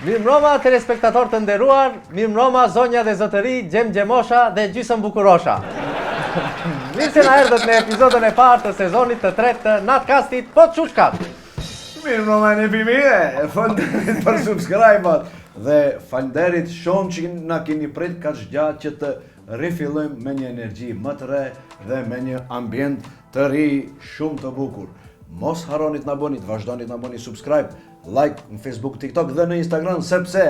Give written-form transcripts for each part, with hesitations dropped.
Mirëmbrëma telespektatorë të nderuar, mirëmbrëma zonja dhe zotëri, gjemosha dhe gjysmë bukurosha. Mirë se na erdhët në episodën e parë të sezonit të tretë të Natcastit Po Çuçkat. Mirëmbrëma në fëmijë, faleminderit për subscribe-at dhe faleminderit shumë që na keni prit kaq gjatë që të rifillojmë me një energji më të re dhe me një ambient të ri shumë të bukur. Mos harroni të na bëni, të vazhdoni të na bëni subscribe, like në Facebook, TikTok dhe në Instagram, sepse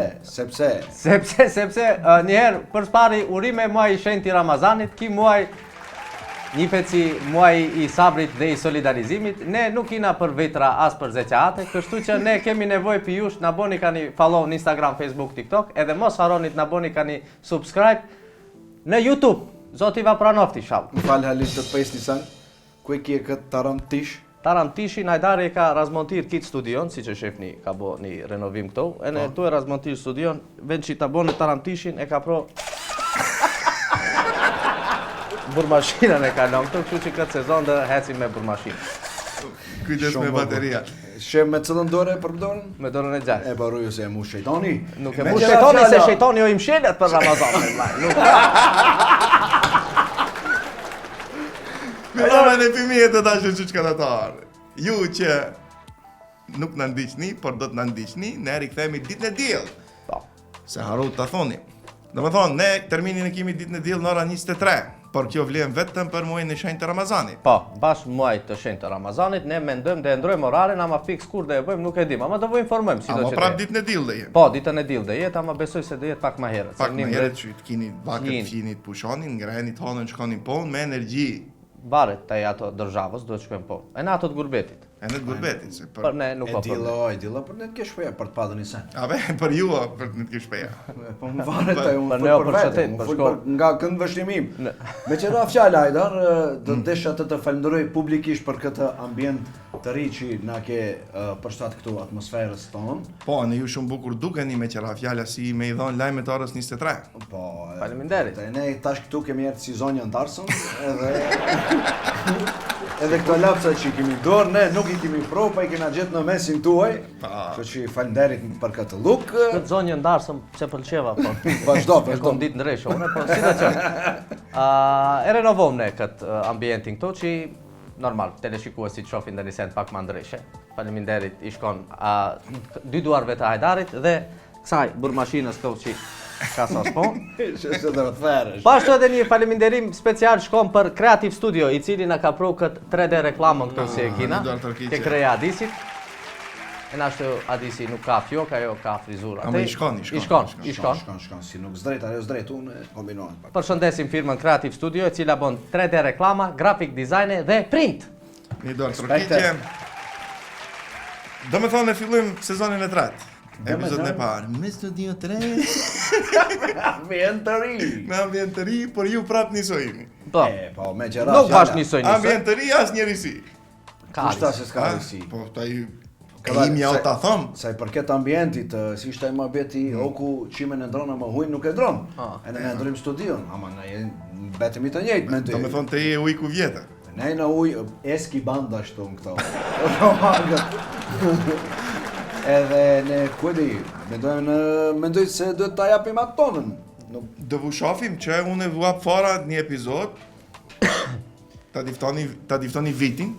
njëherë për spari urime muaj i shenjtë i Ramazanit, ki muaj një peci muaj i sabrit dhe i solidarizimit. Ne nuk kina për vetra as për zeqate, kështu që ne kemi nevojë për jush, na bëni kani follow në Instagram, Facebook, TikTok, edhe mos harroni të na bëni kani subscribe në YouTube. Zoti va pranofti shall. Më fal halit të pesni san, ku e kje këtë taram tish? Taram Tishi, Najdari ka razmontir kitë studion, si që shefni ka bo një renovim këto, e ne tu e razmontir studion, vend që ta bo në Taram Tishin, e ka pro burmashinën e ka lënë këto, kështu që këtë sezon dhe hecim me burmashinë. Kujdes me bateria. Shem me cëllën dore për dorën? Me dorën e gjashtë. E baruju se e mu shejtoni. Nuk e mu shejtoni, se shejtoni o im shelet për Ramazan. Mirëmbrëma në fëmijë të dashur çuçkatatar. Ju që nuk na ndiqni, por do të na ndiqni, ne rikthehemi ditën e diell. Po. Se harru ta thoni. Domethënë, ne terminin e kemi ditën e diell në ora 23, por kjo vlen vetëm për muajin e shenjtë të Ramazanit. Po, bashkë muajit të shenjtë të Ramazanit, ne mendojmë dhe ndrojmë orarin, ama fiks kur dhe e bëjmë nuk e dim, ama do vë informojmë si do që të. Ama prap ditën e diell dhe jetë. Po, ditën e diell dhe jetë, ama besoj se do jetë pak më herët. Pak më herët që të keni bakët fini të pushonin, ngreheni të honën, shkonin ponë me energji. Varet taj ato dërzhavës, do të shkojmë po. E në ato të gurbetit. E në të gurbetit, se për ne nuk po për ne. E dilla për ne të ke shpeja, për të padën i sen. A be, për ju, për të në të ke shpeja. Po më varet taj, unë për për vete, unë full nga këndë vështimim. Me qëra fjalla, Hajdar, do të desha të falenderoj publikisht për këtë ambient të ri që na ke përshtat këtu atmosferës tonë. Po, në ju shumë bukur dukeni me qëra fjalla si me i dhonë lajmet orës 23. Po, faleminderit. Ne tash këtu kemi ertë si zonja Antarsën, edhe këto lapsa që i kemi dorë, ne nuk i kemi pro, pa i kena gjithë në mesin tuaj, që që i falenderit për këtë luk. Këtë zonjë ndarësëm se pëlqeva, po. Vazhdo. E kom ditë ndreshë, une, po si dhe qënë. E renovom ne këtë ambientin këto që normal, teleshikuesit shofin dhe nisent pak ma ndreshe. Faleminderit i shkon dy duarve të Hajdarit dhe kësaj burmashinës këto që ka sa spon. Pashtu edhe një faleminderim special shkon për Creative Studio, i cili na ka pru këtë 3D reklamën këtu si e kina, ke kreja Adisit. E nashtu Adisi nuk ka fjok, ajo ka frizura. Ama i shkon, si nuk zdrejt, ajo zdrejt, unë kombinohen pak. Përshëndesim firmën Creative Studio, e cila bon 3D reklama, graphic design dhe print. Një dorë tërkitje. Do me thonë e fillojmë sezonin e tretë. Epizodën e parë. Me studio 3. Ambient të ri. Me ambient të ri, por ju prap nisojni. Po, me gjera. Nuk bash nisoj. Ambient të ri as njërisi. Kushta se s'ka risi. Po, ta ju imi au ta thom. Sa i përket ambientit, si shtaj më beti oku qime në ndronë, ama hujnë nuk e dronë. E në me ndrojmë studion, ama në betemi të njëjtë me ndojmë. Do me thonë të e ujku vjetër. Ne në uj eski banda shtu në këto. Edhe ne kuedi, mendoj se duhet ta japim atë tonën. Do vu shofim që unë e vuap fara një epizod, ta diftoni vitin,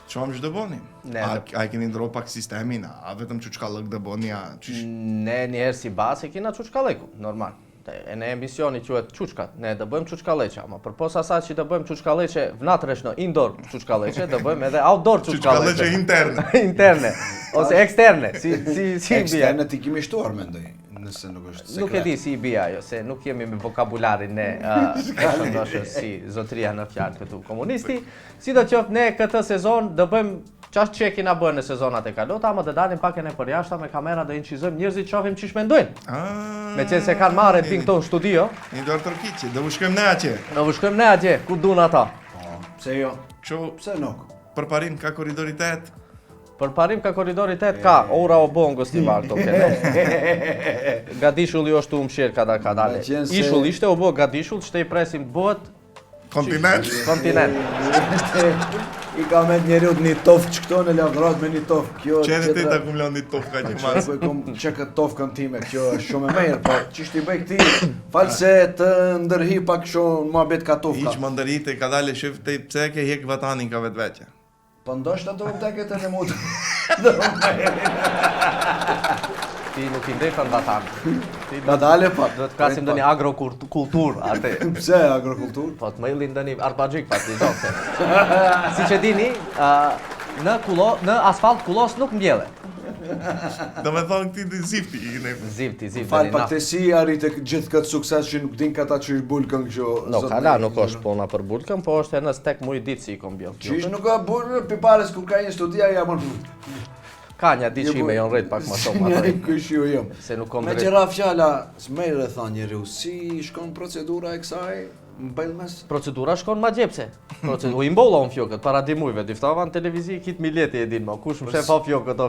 që am që dë boni? A i keni ndro pak sistemin, a vetëm që qkallëk dë boni, a qysh? Ne njerë si base kina quçkaleku, normal. E në emisioni quhet Quçkat, ne dë bëjmë quçkaleqe, ama përpos asaj që dë bëjmë quçkaleqe vnatreshno indoor quçkaleqe, dë bëjmë edhe outdoor quçkaleqe. Quçkaleqe interne. Interne, ose eksterne, si eksterne ti kemi shtuar, mendoj. Nëse nuk është sekret. Nuk e di si i bia ajo, se nuk jemi me vokabularin ne shëndoshë si zotria në fjalë këtu komunisti. Sidoqoftë ne këtë sezon do bëjmë çfarë që kena bërë në sezonat e kalota, ama do dalim pak e ne për jashtë me kamera do incizojmë njerëzit shohim çish mendojnë. Me qenë se kanë marrë të vinë këtu në studio. Një dorë tërkiqe, do u shkojmë ne atje. Do u shkojmë ne atje, ku duan ata. Pse jo? Kështu Pse nuk? për parim ka korridori 8. Për parim ka korridori 8 ka, ora o bongos t'i varë këto kene. Gadishulli është u mshirë kadale. Ishull ishte u bo gadishull, që te i presim të bëhet Kontinent. I ka me njeriu një tofë që këto në lavdrat me një tofë. Kjo Qene ti ta kum lënë tofë ka që mas. Që këtë tofë time, kjo është shumë e mirë, po ç'ishte i bëj këti? Fal se të ndërhi pak shumë muhabet ka tofë. Hiç mandërite ka dalë shif te pse ke hek vatanin ka vetveçja. Po ndoshta do të ketë në mut. Ti nuk i ndefën vatan. Na dale pa. Do të krasim ndonjë agrokultur atë. Pse agrokultur? Po të mëllin ndonjë arpagjik pas i zonë. Siç e dini, në asfalt kullos nuk mbjelle. Do me thonë këti zifti i ne. Zifti. Fal pak të si arritë gjithë këtë sukses që nuk din kata që i bulkën kështu. Nuk është puna për bulkën, po është e në stek mu i ditë si i kom bjell. Qish nuk ka burë, pipares kur ka një studia ja më Ka një ditë që i me jonë rejtë pak më shumë Një këshju jëm. Se nuk kom Me drejt. qëra fjalla, s'mejrë e tha njeriu, si shkon procedura e kësaj, mbëllmes? Procedura shkon ma gjepse. U imbolla unë fjokët, para dimujve, diftava në televizi, kitë mileti e din ma, kush më shef o fjokët.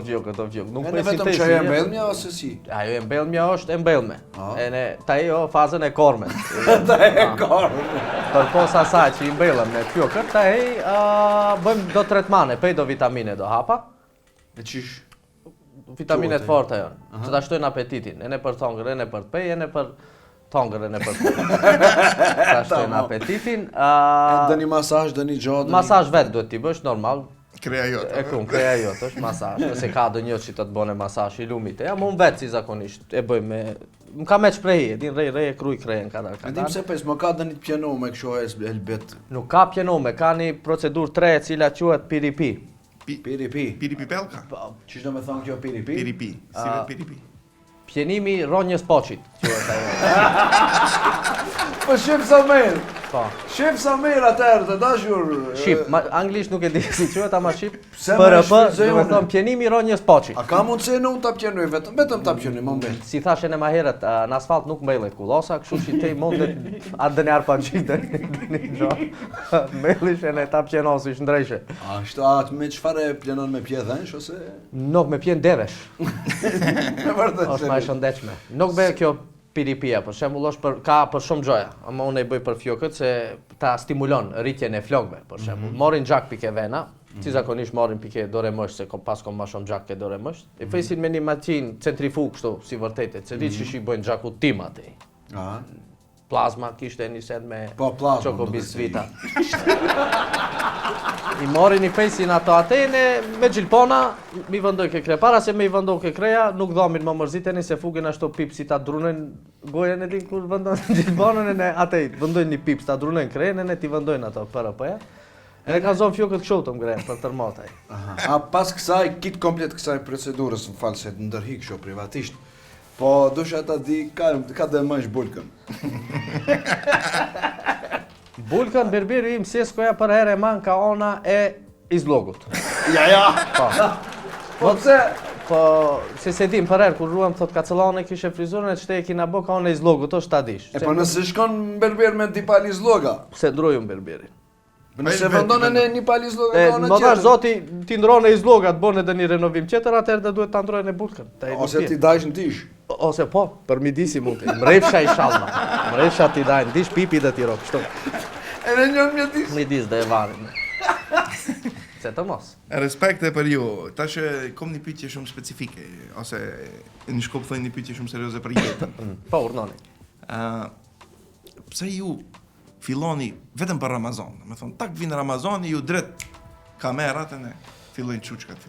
Nuk E në vetëm që e mbellmja ose si? Ajo e mbellmja është e mbellme. E ne, ta jo fazën e korme. Ta e korme. Për posa saj që i mbellëm me fjokët, ta bëjmë do tretmane, pej do vitamine do hapa. E qish? Vitaminet forte janë, që ta shtojnë apetitin, e ne për thongër, e ne për pej, e ne për thongër, e ne për pej. Ta shtojnë apetitin. Dë një masazh, dë një gjatë. Masazh vetë duhet t'i bësh, normal. Kreja jote. E krum, kreja jote është masazh, nëse ka dë një që të bëne masazh i lumit e, ama unë vetë si zakonisht e bëj me... Më ka me qprehi, e din rej e kruj krejen kadar. E dim se pes, më ka dë një pjenume kësho e elbet. Nuk ka pjenume, ka një procedur 3 e cila quhet piripi. Piripi. Piripi pelka? Qish do me thonë kjo piripi? Piripi. Si ve piripi? Pjenimi ronjës poqit, quhet ajo. Po shif sa mirë. Po. Shif sa mirë atëherë të dashur. Shqip, anglisht nuk e di si quhet, ama shqip. Pse më shfrytëzoj do të unë? thon pjenimi ronjës poqit. A ka mundësi në unë ta pjenoj vetëm ta pjenoj, më mbel. Si thashën e ma herët, në asfalt nuk mbellet kullosa, kështu që te i mundet atë dënë arpangjit dënë gjohë. Mbellish e ne ta pjenon si shndrejshe. Ashtu atë me çfarë pjenon me pjedhensh ose? Nuk me pjen devesh, Me vërtet. është ma e shëndechme. Nuk be kjo piripia, për shembull është ka për shumë gjoja, ama unë e bëj për fjokët se ta stimulon rritjen e flokëve, për shembull. Morin gjak pike vena, si zakonisht morin pike dore mësht, se pas kom ma shumë gjak ke dore mësht. E fejsin me një maqinë centrifug kështu, si vërtetet, se di që shi bëjnë gjakut tim ati. Aha. Plazma kishte një set me Po, plazma, Qoko do të bisvita. I morin i fejsin ato atene, me gjilpona, mi vëndoj ke kre. Para se me i vëndoj ke kreja, nuk dhomin më mërziteni se fugin ashtu pips si ta drunen gojen e din kur vëndojnë gjilponën e ne atejt. Vëndojnë një pips, ta drunen krejen e ne ti vëndojnë ato për apëja. E ka zonë fjokët kështu të mgre për tërmotaj. A pas kësaj, kitë komplet kësaj procedurës, më falë se të ndërhi kështu privatisht, po dusha ta di ka dhe mësh bulkën. Bulkën berberi im seskoja për herë e man ka ona e izlogut. Ja! Po pse? Po, se dim për herë, kur ruam thot kacëllane kishe frizurën e qëte e kina bo ka ona e izlogut, është ta dish. E po nëse shkon berber me një pal izloga, Se ndrojun berberin. nëse vendonën e një pal izloga ka ona Më thash tjetër. zoti, ti ndronë e izlogat, bone dhe një renovim qëtër, atëherë dhe duhet të ndrojnë e bulkën. Ose ti dajsh në tish. Ose po, për midisi mund të. Mrefsha i shalma. Mrefsha ti dajnë, dish pipi dhe ti ro, kështu. E në njën mjetis. Midis dhe e varin. Se të mos. Respekte për ju. Tash kom një pyetje shumë specifike, ose në shkop thënë një pyetje shumë serioze për jetën. Po, urnoni. Pse ju filloni vetëm për Ramazan? Me thonë, tak vinë Ramazani, ju drejt kamerat e ne fillojnë çuçkat.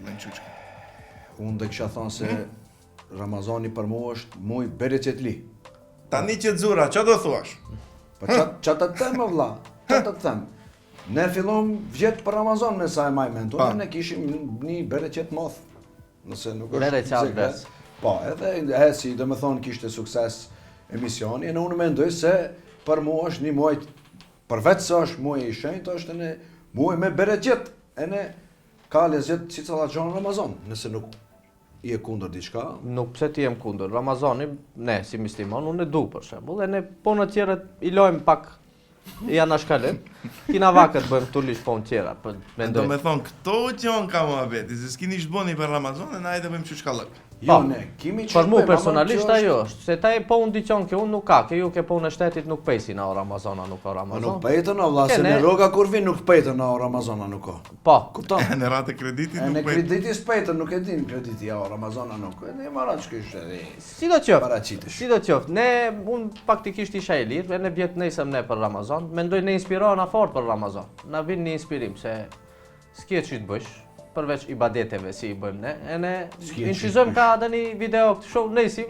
Unë dhe kisha thonë se Ramazani për mu është muj bereqetli. Tani që të zura, që do thuash? Po qa të them, vlla? Qa të them? Ne fillom vjetë për Ramazan me sa e maj mentu, ne kishim një bereqet moth. Nëse nuk është Bereqat sekret. bes. Po, edhe si do me thonë kishte sukses emisioni, e unë mendoj se për mu është një muaj, përveç se është muaj i shenjtë, është në muaj me bereqet, e ne ka lezet si calla gjonë Ramazan, nëse nuk i e kundër diçka. Nuk pse ti jem kundër. Ramazani, ne si musliman, unë e du për shembull, dhe ne punët tjera i lojmë pak janë shkalim. Kina vakët bëjmë tulish punë tjera, për mendoj. Do me thonë, këto gjonë ka më abeti, se s'kini shboni për Ramazan, e na e të bëjmë që shkallëk. Jo, ne, kimi që Për mu shpejmë, personalisht ama që ajo është, se ta e po unë diqon ke unë nuk ka, ke ju ke po në shtetit nuk pejsi na o Ramazana nuk o Ramazan. Nuk pejtën o vla, se Kene- në roga kur vinë nuk pejtën o Ramazana nuk o. Po, Kupton? Në ratë e kreditit E në nuk bëjmë. kreditis pejtën, nuk e din krediti o Ramazana nuk o. E ne marat që kështë si do qoftë, paracitesh. si do qoftë, ne, unë faktikisht isha e lirë, e ne vjetë nejsëm ne për Ramazan, mendoj ne inspirohen fort për Ramazan, na vin një inspirim, se s'ke që të bësh, përveç ibadeteve si i bëjmë ne, e ne inqizojmë ka edhe një video këtë show nesim,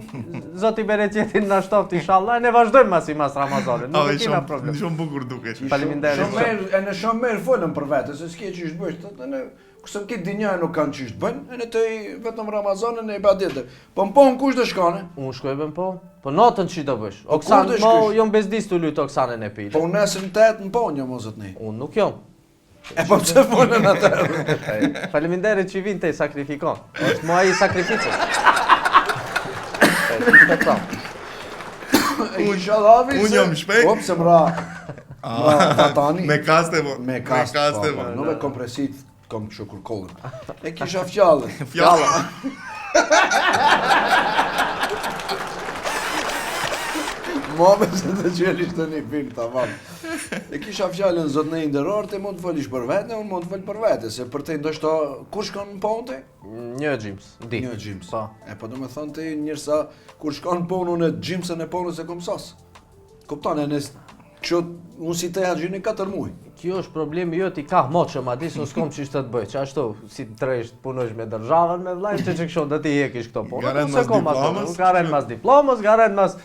zoti bereqetin na shtoft inshallah, e ne vazhdojmë mas Ramazanit, nuk e kena problem. Shumë bukur dukesh. Faleminderit. Shumë merë, e në shumë merë folën për vete, se s'ke që ishtë bësh, të ne, kusëm kitë dinja nuk kanë që ishtë bëjnë, e në të i vetëm Ramazanën e i badete. Po më pohën kush dhe shkane? Unë shkoj bën po natën që do bësh. Po, Oksan, kur do mo shkosh? jom bezdis të lutë Oksanën e pile. Po unë nesën 8 në pohën një mozët nej. Unë nuk jom. E po pëse folën atër? Faleminderit që vin të i sakrifikon. Është mua i sakrificës. Inshallah, Unë jam shpejt. Po pëse mra tatani. Me kaste, po. Me kaste, po. po. Nuk me kompresit, kom kështu kur kollën. E kisha fjallën. Fjalla. Mame se të qelisht të një film të avam. E kisha fjallën zotë në inderor, të mund të folish për vete, unë mund të fol për vete, se për te ndoshta, kur shkon në ponë te? Një gjimës, di. Një gjimës. Po. E po do me thonë te njërsa, kur shkon në ponë, unë e gjimësën e ponës e kom sas. Kupton, e nes, që unë si te gjini 4 muj. Kjo është problemi jo ti ka moqë ma di se s'kom që ishte të bëj, që ashtu si të tresht punojsh me dërzhavën me vlajnë që kështu dhe ti hekish këto punë. Garen Se mas kom ato, diplomës, Garen mas diplomës, garen mas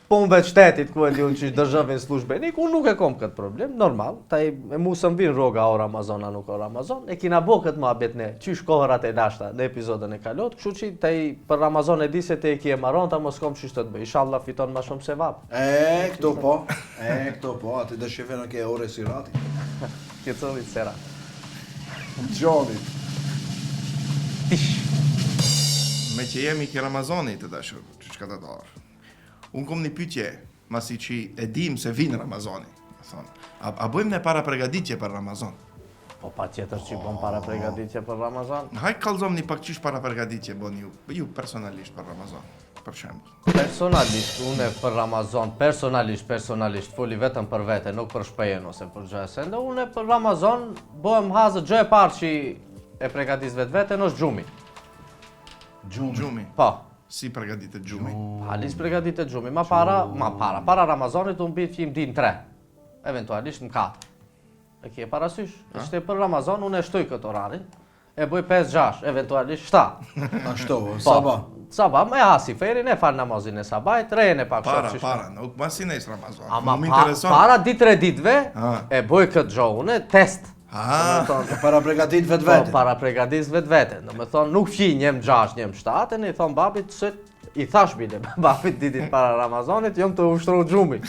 punëve të shtetit ku e di unë që dërzhavin slujshbenik, unë nuk e kom këtë problem, normal, taj e mu së vin roga o Ramazana nuk o Ramazan, e kina bo këtë muhabet ne, qysh kohërat e lashta në epizodën e kalot, kështu që taj për Ramazan e di se te e ki e maron, ta mos kom qysh të të bëj, inshallah fiton ma shumë se vap. Këto po, ati dhe shefe në ke ore si rati. Kjecovit sera. Gjonit. Me që jemi ke Ramazani të dashur, që shka të dorë. Unë kom një pytje, masi që e dim se vinë Ramazani. A bëjmë ne para pregaditje për Ramazan? Po pa tjetër që bëm para pregaditje për Ramazan. Haj kalzom një pak qysh para pregaditje bën ju personalisht për Ramazan, për shembull. Personalisht, unë për Ramazan, personalisht, foli vetëm për vete, nuk për shpejen ose për gjë e sende, unë për Ramazan bëhem hazë gjë e parë që e pregadis vetë është gjumi. Gjumi. Po, Si pregaditet gjumi? halis pregaditet gjumi, para Ramazanit unë bitë që im din 3, eventualisht në 4. E kje parasysh, ishte për Ramazan, unë e shtoj këtë orarin, e bëj 5-6, eventualisht 7. Ashtu, Po, sabah. Sabah, me hasi ferin, e falë namazin e sabajt, rejën e pak shoqë. Para, nuk masi nejs Ramazan. Ama Më intereson. para 2-3 ditve, Ah. e bëj këtë gjohune, test. E para pregatit vetë Po, vete. para pregadis vetë. Do me thonë, nuk fji njem 6, njem 7, e i thonë babit se i thash bile, babit ditit para Ramazanit, jom të ushtru gjumi.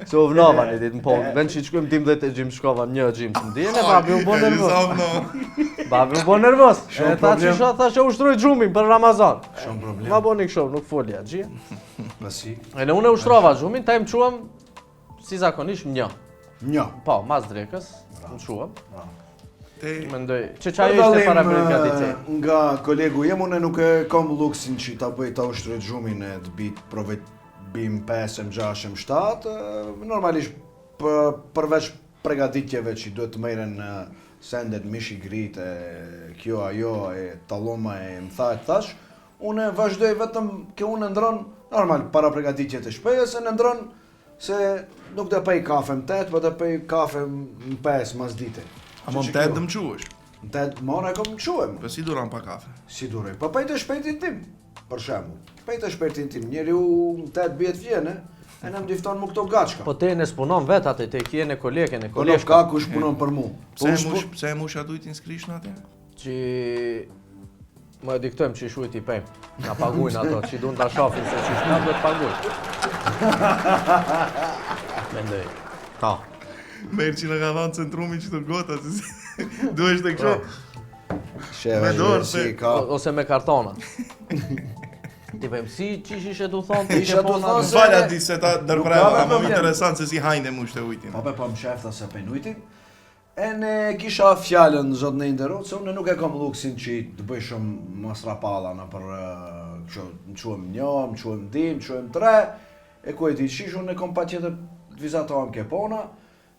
Se u vnova një ditë në ponë, vend që i qkujmë 12 gjimë shkova një gjimë të mdijen, e babi u bo nervos. Babi u bo nervos. E tha që isha, tha që ushtruj gjumin për Ramazan. Shumë problem. Ma bo një këshov, nuk folja, gjia. Pasi. E në unë e ushtrova gjumin, ta im quam si zakonisht një. Një. Po, mas drekës, në quam. Te Mendoj, që qajo ishte para pregaditje. Nga kolegu jem, unë nuk e kam luksin që ta bëj ta ushtruj gjumin e të bit provet bim 5, 6, 7, normalisht përveç pregaditjeve që duhet të merren sendet mishi grite, kjo ajo, e talloma e më thash, unë vazhdoj vetëm që unë ndron normal para pregaditjet e shpejës, e ndron se nuk do pej kafe më 8, po do pej kafe më 5 mas dite. A më të dëm quhesh? Në 8 mora e kom quhem. Po si duran pa kafe? Si durej, po pejtë shpejtin tim, për shembull. Pejtë shpejtin tim, njeriu në 8 bjet vjene, e në më difton mu këto gaçka. Po te në spunon vet atë, te kje në koleke, në Po nuk koleshka. ka kush punon për mu. Pse e mush aty t'inskrish në atë? Që Më e diktojmë që shujt I pejmë. Na pagujnë ato, që duhet ta shohin se që shna duhet pagujnë. Mendoj. Ta. Merë që në ka dhanë centrumi që të gota, duhesh të kësho. Sheve, Me dorë, si se- ka. Ose me kartona. Ti pejmë si qish ishe du thonë, ti Ishe ishe du pona. thonë se- Falja di se ta dërpreva, ka ama më problem. interesant se si hajnë e mushte ujtin. Po po më shefta se penujtin. E ne kisha fjallën zot në inderut, se unë nuk e kam luksin që të bëj shumë masrapalla në për kështu, më quem një, më quem dim, më quem tre, e ku e ti qish, unë e kom pa tjetër të vizatohem ke pona,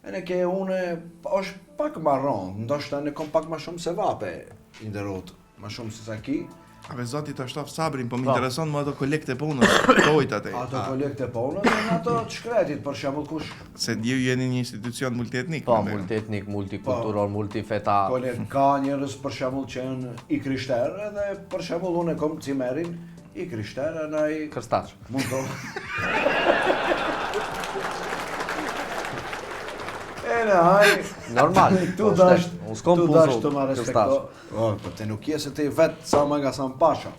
e ne ke une, është pak marron, ndoshta ne kom pak ma shumë se vape inderut, ma shumë se sa ki. Ave zoti të shtaf sabrin, po më Po. intereson më ato kolekte punës, tojt atë. Ato kolekte ponës, dhe ato të shkretit, për shembull kush Se ju jeni një institucion multietnik. Po, në Amerikë. multietnik, multikulturor, multifetar. ka njerëz për shembull që janë I krishterë dhe për shembull unë e kom cimerin I krishterë në ai Kërstaç. mund të E në haj, Normal. tu po, dash, unë s'kom tu punë dash zot, të ma respekto. Po te nuk je se ti vet sa më nga sa më pasha.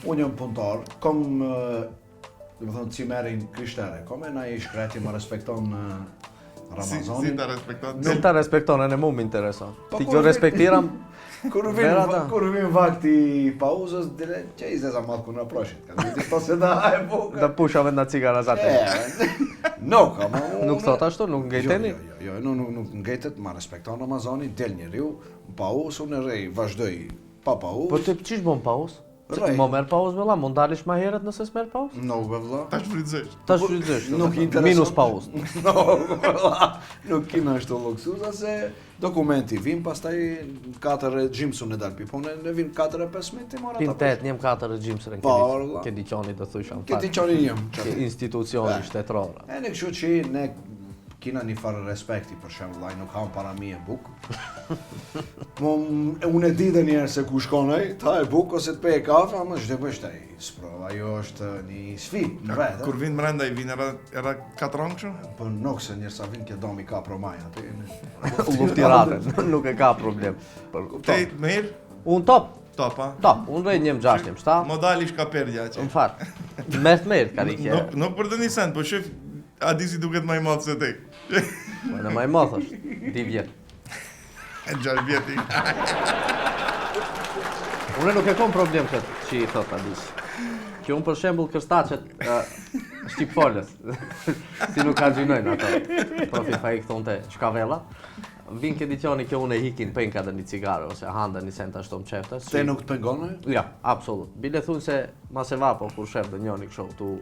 Unë jam punëtor, kom do të thonë cimerin krishterë, kom e na I shkreti më respekton Si Ramazanin. ta respekton. Si ta respekton, e mu më intereson. Po, Ti kur kjo vi- respektiram, Vera ta. Kur vin vakti I pauzës, dire që I zeza malë ku në proshit, ka të to se da e buka. da pushave na cigara zate. Nuk, ama unë... Nuk thot ashtu, nuk ngejteni? Jo, nuk ngejtet, ma respekton Ramazani, del njeriu, në pauzë, unë e rej, vazhdoj pa pauzë. Po ti qish bon pauz? Rej. Mo merr pauz me la, mund dalish ma herët nëse s'merr pauz? Nuk be vëlla. Ta shfrytëzosh. Ta shfrytëzosh. Nuk i intereson. Minus pauz. Nuk kina ashtu luksuza se dokumenti vin, pastaj 4 gjimsun e dal pi, po ne vin 4-5 ti mora Pin 8, njem 4 regjim së Po, valla. ke diqoni të thushan. Këti qoni njëm. Ke institucioni shtetëror. E në kështu që ne kina një farë respekti për shembull, ai nuk ham para mi e buk. Unë e di dhe njerë se ku shkon ai, ta e buk ose të pe e kafe, ama çdo bësh ai. Sprova, ajo është një sfidë në vetë. Kur vin brenda I vin era 4 kështu? Po nuk se njerë sa vin ke domi ka promaj aty. Luftirate, nuk e ka problem. Te mirë? Unë top, Topa. top, unë rej njem 6, 7. Modali shka perdja që. Në fakt. Merë karikje. Nuk për të një sent, po shif Adisi duket më I madh se tek. Në maj moth është, 2 vjetë. E 6 vjeti. Unë nuk e kom problem këtë që I thot Adis. Që unë për shembull kërstaqet shqip folës, si nuk ka gjinojnë ato, profi fa I këthon të shkavella, vinë ke dicioni që unë e hikin penka dhe një cigare, ose handa një senta shtom qeftës. Te nuk të pengon ai? Ja, absolut. Bile thunë se ma se vapo kur shef dhe njoni kësho tu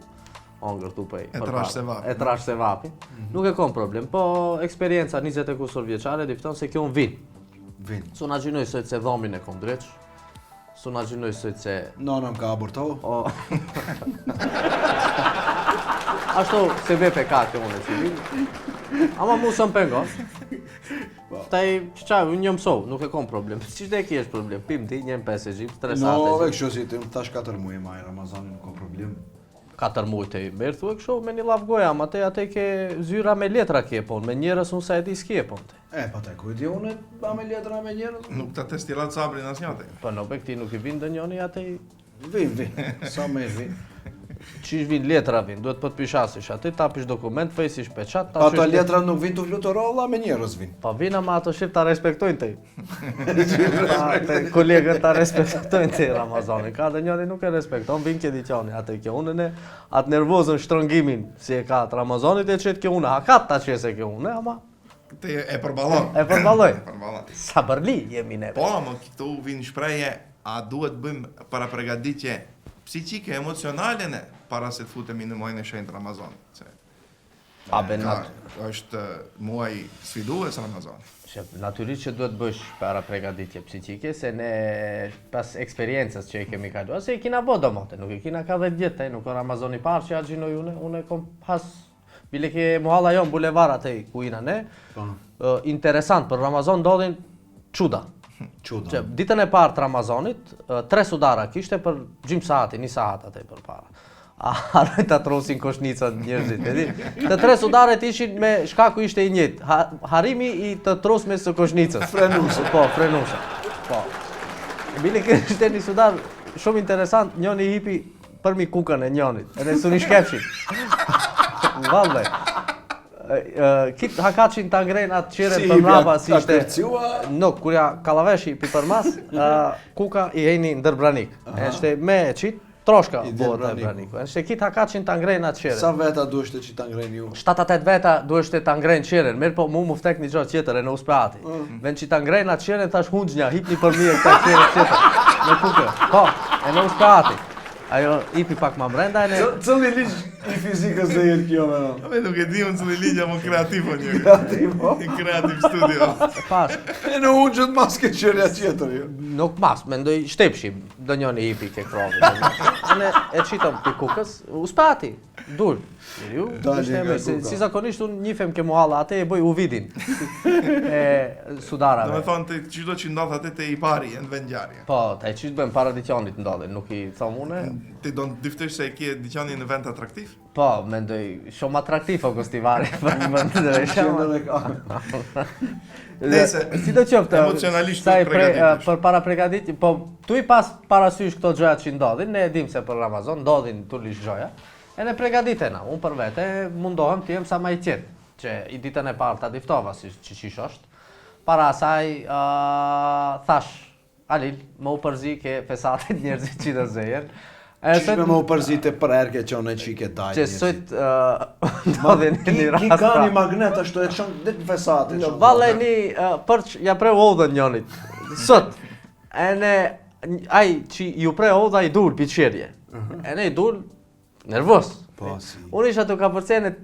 ongër tu pej. E trash se vapi. E trash se vapi. Nuk e kom problem, po eksperienca 20 e kusur vjeçare difton se kjo unë vin. Vin. Su na gjinoj sot se dhomin e kom dreq, su na gjinoj sot se... Nonëm ka abortohu? O... Ashtu se vepe ka kjo unë e që vin. Ama mu së më pengon. Taj, qaj, unë një mësov, nuk e kom problem. Qishte e ki është problem? Pim ti, njem 5 e gjip, 3 No, sate e kështu si ti, unë tash 4 muaj maj Ramazani nuk ka problem. 4 muaj të I merë, thu e kështu me një laf goja, ama te ke zyra me letra kje pon, me njerës unë sa e di s'kje pon te. Pa te ku e di unë, ba me letra me njerëz? Nuk ta testirat sabrin asnjëte. Po në bekti nuk I vin dë njoni ate Vin, sa me vin. qish vin letra vin, duhet po të pishasish aty, tapish dokument, fejsish peqat, ta Ato letra nuk vin të flutorolla, me njerëz vin. Po vin ama ato shqip ta respektojnë te. Te kolegët ta respektojnë te Ramazani, ka dhe njoni nuk e respekton, vin ke diqoni, atë ke unën e, atë nervozën shtrëngimin, si e ka atë Ramazanit e qëtë ke une, hakat ta qese ke une, ama Te e përballon. e përballoj. E përballon. Sabërli jemi neve. Po, më këtu vin shprehje, a duhet bëjmë para përgatitje psiqike, emocionale ne para se të futemi në muajin e shenjtë Ramazanit. Se A ben është muaj sfidues Ramazani. natyrisht që duhet bësh para pregaditje psiqike, se ne pas eksperiencës që I kemi kaluar, se I kina bo domote, nuk I kina ka 10 vjetë, nuk o Ramazani parë që ja gjinoj une kom pas, bile ke muhalla jon bulevarat e ku ina ne, interesant, për Ramazan ndodhin çuda. Çuda. Ditën e parë të Ramazanit, 3 sudara kishte për gjim sahati, 1 sahat atë për para. Haroj ta trosin koshnicat njerëzit, e di. Të 3 sudaret ishin me shkaku ishte I njëjtë. Harimi I të trosmes së koshnicës. Frenusa. Po, frenusa. Po. Bili kështë një sudar shumë interesant, njoni hipi për mi kukën e njonit, edhe su një shkepshin. Valle. Kitë hakacin të ngrejnë atë qiren për mrapa si ishte... Nuk, kur ja kalaveshi pi për mas, kuka i ejni ndërbranik. Eshte me e qitë, troshka bërë ndërbranik. Eshte kitë hakacin të ngrejnë atë qiren. Sa veta dueshte që ta ngrejnë ju? 7-8 veta dueshte ta ngrejnë qiren, mirë po mu ftek një gjotë tjetër e në uspati. Ven që ta ngrejnë atë qiren, thash hunxnja, hip një përmije këta qiren tjetër. Me kuke, po, e në uspati. Ajo ipi pak ma mrenda e ne... Cëlli ligj i fizikës dhe jetë kjo me no? Ame nuk e di unë cëlli ligja më kreativo një. Kreativo? Një kreativ studio. Pas. E në unë që të maske qërja tjetër ju. Nuk mas, mendoj shtepshim, do njoni ipi ke krovi. Ne e qitëm për kukës, uspati, dur. Ju, si zakonisht unë njifem ke muhalla, ate e bëj uvidin. Sudarave. Do me thonë të qyto që ndodhë atë të i pari, e në vendjarje. Po, të e qytë bëjmë para diqanit ndodhin, nuk i thom une. Ti do në dyftesh se e kje diqani në vend atraktiv? Po, mendoj, shumë atraktiv o Kostivari, për më të drejshama. Si do qoftë, emocionalisht për pregaditësh. Për para pregaditje, po, tu i pas parasysh këto gjojat që ndodhin, ne edhim se për Ramazan, ndodhin të lish gjoja, e ne pregaditena, unë për vete mundohem të jem sa ma i tjetë, që i ditën e parë ta diftova si që qish është. Para asaj, thash, Alil, më u përzi ke fesatit njerëzit që të zejen. Qishme më u përzite për erke që onë e qike dajnë që sot ndodhin një rast. Ki ka një magnet ashtu e qënë ditë fesatit. Valle një përç ja pre odhën njonit. Sot, e ne, aj që ju pre odhë, i dur për qërje. E ne i dur nervos. Unë isha të ka përcene,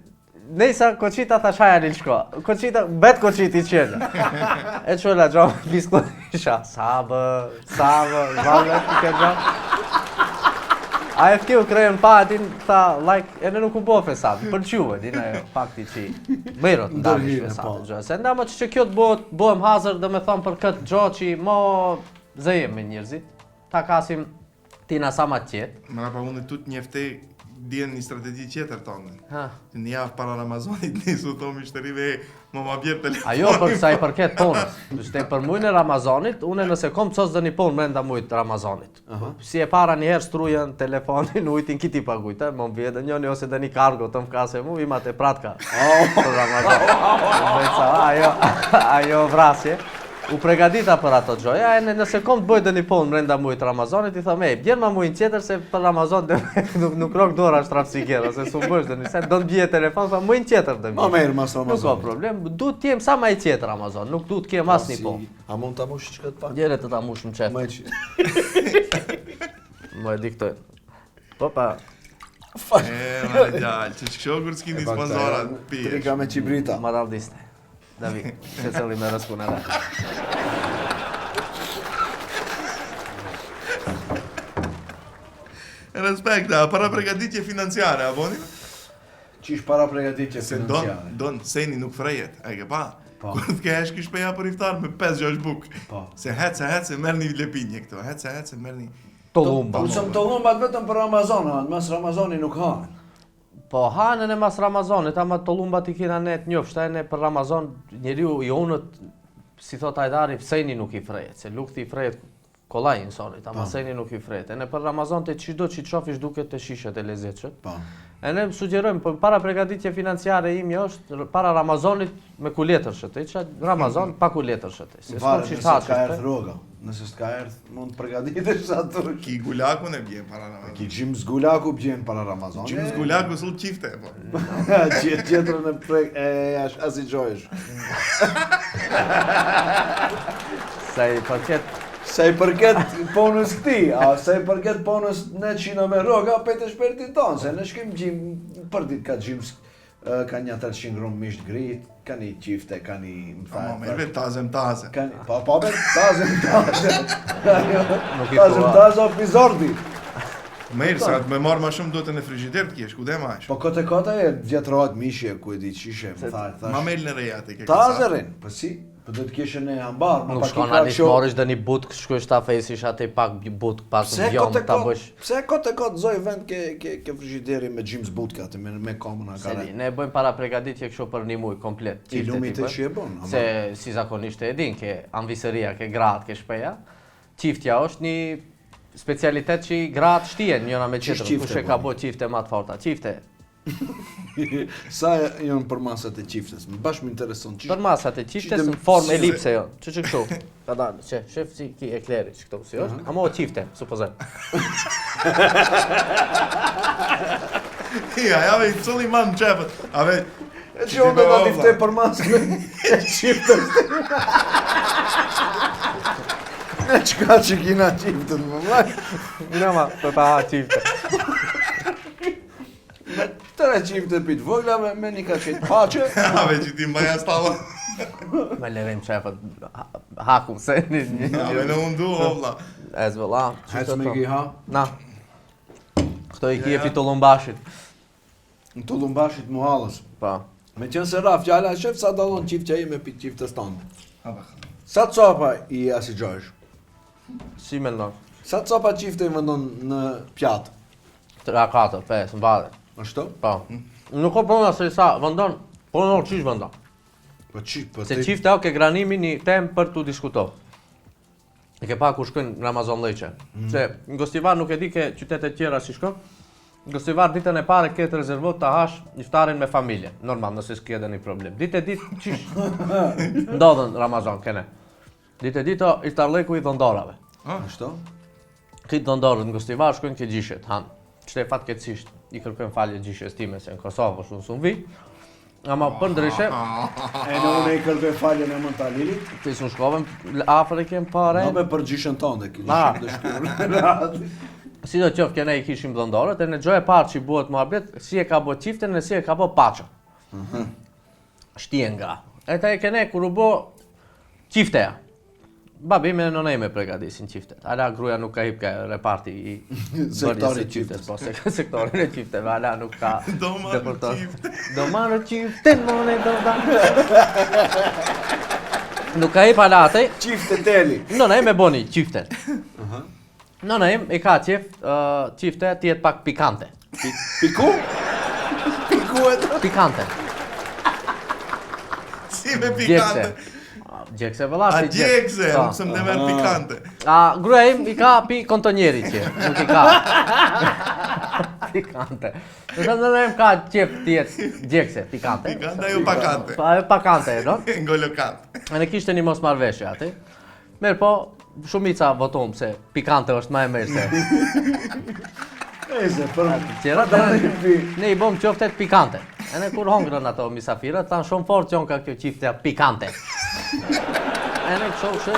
nejsa koqita tha shaja një shko. Koqita, bet koqiti qërje. E qëlla gjohë, bisko isha, sabë, valle, të ke gjohë. AFK u krejën patin, tha, like, e në nuk u bo fesat, përquve, dina e fakti që mërët ndamish fesat. Se nda më që kjo të bohem hazër dhe me thonë për këtë gjo që mo zëjem me njërzit, ta kasim tina sa ma tjetë. Mëra pa unë tut njeftej djenë një strategi qeter tonë. Një javë para Ramazanit nisu të mishtërive më ma bjerë telefon. Ajo për sa i përket punës. Shte për mujnë e Ramazanit, une nëse kom cos dhe një punë mrenda mujtë Ramazanit. Si e para njëherë strujën telefonin, ujtin kiti pagujta, më më vjetë njoni ose dhe një kargo të më kase mu, ima te pratka për Ramazanit. Ajo vrasje. U pregadita për ato gjoja, e nëse kom të bëjt dhe një punë mrenda mujtë Ramazanit, i thëm, bjerë ma mujnë tjetër se për Ramazan nuk rok dora shtrapsi kjera, se su bëjsh dhe një sen, do në bje telefon, fa mujnë tjetër dhe ma merë mas Ramazan. Nuk ka problem, du t'jem sa ma i tjetër Ramazan, nuk du t'kem as një punë. A mund t'a mush që këtë pak? Gjere të t'a mush më qetë. Më e diktoj. Po pa. Ma gjallë, që shkëshokur s'ki një sponsorat pije. Trika me qibrita. Ma daldiste. Davi, se cëlli me rëskun edhe. Respekta, para pregaditje financiare, a boni? Qish para pregaditje financiare? Se don, seni nuk frejet, e ke pa? Kur të kesh kish peja për iftar me 5-6 buk. Se hec, merë një lepinje këto, hec, merë një... Tollumba. Usëm tollumbat vetëm për Ramazan, mas Ramazani nuk hanë. Po hanën e mas Ramazanit, ama tollumbat i kina ne të njofshta e ne për Ramazan, njeriu i onët, si thot Ajdari, sejni nuk i frejet, se lukti i frejet kolaj insonit, ama sejni nuk i frejet. E ne për Ramazan të qdo që i qofish duke të shishet e lezeqet. E ne sugjerojmë, për para pregaditje financiare imi është, para Ramazanit me kuletër shëtë, që Ramazan pa kuletër shëtë. Varë, nëse s'ka erdhë roga, nëse s'ka erdhë, mund të pregaditesh sa të rësh. Ki gulaku ne bjen para Ramazan. Ki gjimës gulaku bjen para Ramazan. Gjimës gulaku s'u qifte, po. Qetërën e prek, as i gjojsh. Se i përket ponës këti, a se i përket ponës ne qina me roga, pete shperti tonë, se ne shkim gjimë, për dit ka gjimës, ka një 300 grumë misht grit, ka një qifte, ka një... Merve tazem. Pa be, tazem. Tazem o pizordi. Merë, se atë me marrë ma shumë do të në frigider të kjesh, ku dhe ma është? Po kote e vjetërojt mishje, ku e di qishe, më thajt. Ma mel në rejate, ke Tazerin, po si? Po do të kishe në ambar, ma nuk shkon anis morish dhe një butk, shkush ta fejsish ati pak butk, pak vjom ta bësh. Pse kote zoj vend ke frigideri me gjimës butka, me komën a kare? Ne bëjmë para pregaditje kështu për një muj komplet. I lumit e që e bon? Se si zakonisht e din, ke anvisëria, ke gratë, ke shpeja. Qiftja është një specialitet që gratë shtijen njëra me Qish tjetrën, qifte, kush e ka bo qifte më të forta. Qifte. Sa janë për masat e qiftes? Më bashkë më intereson. Për masat e qiftes Qifte- në formë elipse jo. Që kështu. Ka dalë, që shef si ki ekleri që këtu si është. Amo qifte, supozem. Ja ve cili mam qepët. A ve... E që unë do t'i ftej për masat e qiftes. E qka që kina qiftet më vlak? Në ma, për pa ha qifte. Tëre qiftet për të vogla me një ka qetë pache. A ve që ti mbaja stalla. Me lërejmë qepët haku se një... A ve në undu, ovla. E zvëlla. Hecë me ki ha? Na. Këto i kje fitullon-bashit. Në të lumbashit muhalës. Pa. Me qënë se raf gjalla, shef sa dalon qiftja ime për qiftes tonë. Ha ba. Sa copa i asigjojsh? Si me ndonë? Sa copa qifte i vendon në pjatë? 3, 4, 5, në bade. Ashtu? Pa. Nuk o përna se sa, vëndon, po në qish vëndon. Po po Se qifte o ke granimi një tem për të diskuto. E ke pa ku shkojnë në Ramazan Leqe. Se në Gostivar nuk e di ke qytetet tjera si shkon. Në Gostivar ditën e pare ke të rezervot të hash iftarin me familje. Normal, nëse s'ke edhe një problem. Ditë e ditë qish ndodhen Ramazan, kene. Ditë e ditë iftarleku i dhondorave. Ashtu? Këtë dhondorët në Gostivar shkojnë ke gjishet, hanë. Qëte fatkeqësisht i kërkojnë falje gjishes time se në Kosovë është unë vi. Ama për ndryshe, E në unë i kërkoj faljen e Montalilit. të isun shkovem, afër e kem pare. Në me për gjishën tonë dhe ki Ah. gjishën dhe shkurë. Si do qoftë kene i kishim dhondorët, e në gjoj e parë që i buhet muhabet, si e ka bo qiften e si e ka bo pacha. Shtien nga. E ta e kene kur u bo qifteja. Babi me nëna ime pregadisin qiftet. Ala gruaja nuk ka hip ka reparti i Sektori bërjes së qiftes. Po, sektorin e qifteve, ala nuk ka... Do marrë deportor. qifte. Do marrë qiften, mone, do da... Nuk ka hip ala atej, Qifte teli. nëna ime boni qiftet. Nëna im i ka qifte tjetë pak pikante. Piku? Piku e të? Pikante. Si me pikante. Gjekse vëlla A si gjekse, Po. nuk se më demer pikante. A gruaja im i ka pi kontonjeri që, nuk i ka. Pikante. Do të nëna im ka qef tjetë gjekse, pikante. Pikante ajo pakante. Pa ajo pakante, no? Ngolokant. E ne kishte një mos marrëveshje aty. Mirë po, shumica votum se pikante është më e mirë se Eze, për tjera. dalin pi. Ne i bëm qoftet pikante. E ne kur hongrën ato misafirët, thanë shumë fort që ka kjo qiftja pikante. E ne kështu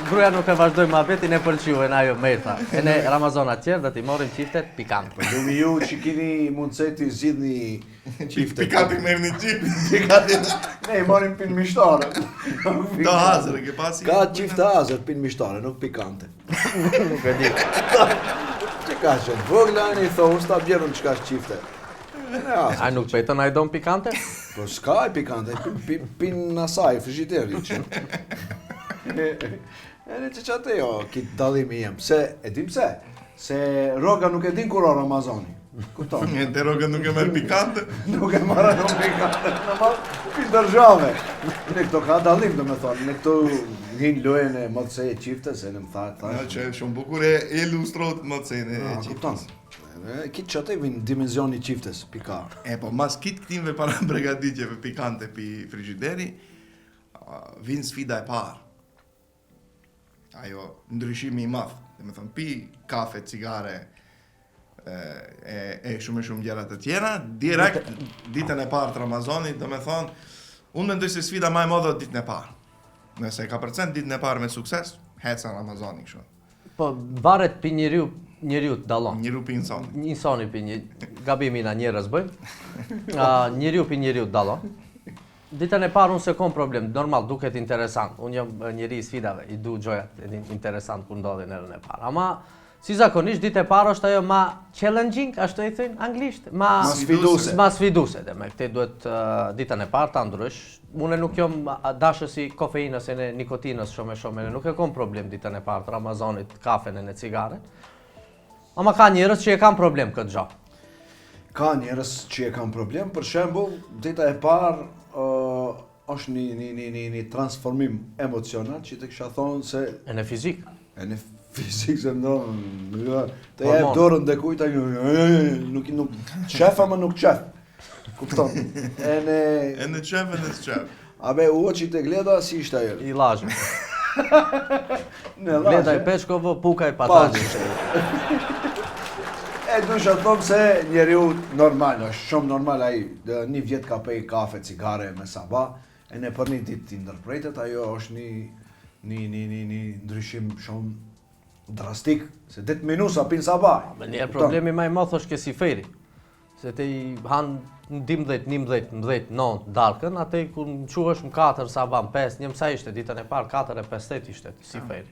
gruaja nuk e vazhdoi muhabetin e pëlqyen ajo merta. E ne Ramazanat tjerë do t'i morrim qiftet pikante. Lumi ju që kini mundëseti zgjidhni qifte. Pikante merr një qip. Pikante. Ne i morim pin mishtare. Do hazër, ke pasi. Ka qifte azër pin mishtare, nuk pikante. Nuk e di. Që ka qënë vogla, në i thonë, s'ta bjerën që ka qifte. Ai nuk pejton ai don pikante? Po s'ka e pikante, pin asaj, frizhiteri që. E në që qatë jo, kitë dalimi jem. Se, e dim se? Se roga nuk e din kur o Ramazani. Kupton? Te rogën nuk e merr pikante. Nuk e marrë nuk pikante, në marrë pin dërgjave. Ne këto ka dalim, do me thonë. Ne këto hin lojën e modëse e qifte, se në më Ja, thash. që shumë bukur e ilustrot më të sejnë e Kupton? qipës. Kitë që të vinë dimenzioni qiftes, pika. E po mas kitë këtimve para bregaditjeve pikante pi frigideri, vinë sfida e parë. Ajo ndryshimi i madh. Dhe me thënë, pi kafe, cigare, e shumë gjëra të tjera, direkt ditën e parë të Ramazanit, do me thonë, unë mendoj se sfida më e madhe është ditën e parë. Nëse ka përcent ditën e parë me sukses, heca Ramazani kështu. Po varet pi njeriu të dallon. Një rupi insani. Një insani pi një gabimi na njerëz bëjmë. Njeriu pi njeriu të dallon. Ditën e parë unë se kom problem, normal duket interesant. Unë jam njeri i sfidave, i du gjojat interesant kur ndodhin erën e parë. Ama si zakonisht ditë e parë është ajo ma challenging, ashtu e thënë anglisht, ma sfiduse. Ma sfiduse, dhe me këtë duhet ditën e parë ta ndrysh. Unë nuk jam dashës i kofeinës e në nikotinës shumë e shumë, nuk e kom problem ditën e parë të Ramazanit, kafen e në cigare. Ama ka njerëz që e kanë problem këtë gjë. Ka njerëz që e kanë problem, për shembull, dita e parë është një transformim emocional që të kisha thonë se E në fizik. E në fizik se ndonë, të jep dorën dhe kujta, nuk qef ama nuk qef. Kupton? E në qef e në s'qef. Abe, uoqi të gleda si ishte ajo? I lajë. Në Gleda i peshkovo, puka i patajë. E dusha të thomë se njeriu normal, është shumë normal ai, një vjet ka pej kafe, cigare me sabah, e në për një ditë t'i ndërprejtet, ajo është një ndryshim shumë drastik, se 10 minuta pin sabah. Me njerë problemi ma i madh është kësi fejri. Se te i hanë në 12, 11, 9 darkën, atë kur në quhesh më 4 sabah, më 5, një mësa ishte, ditën e parë 4:50 ishte si fejri.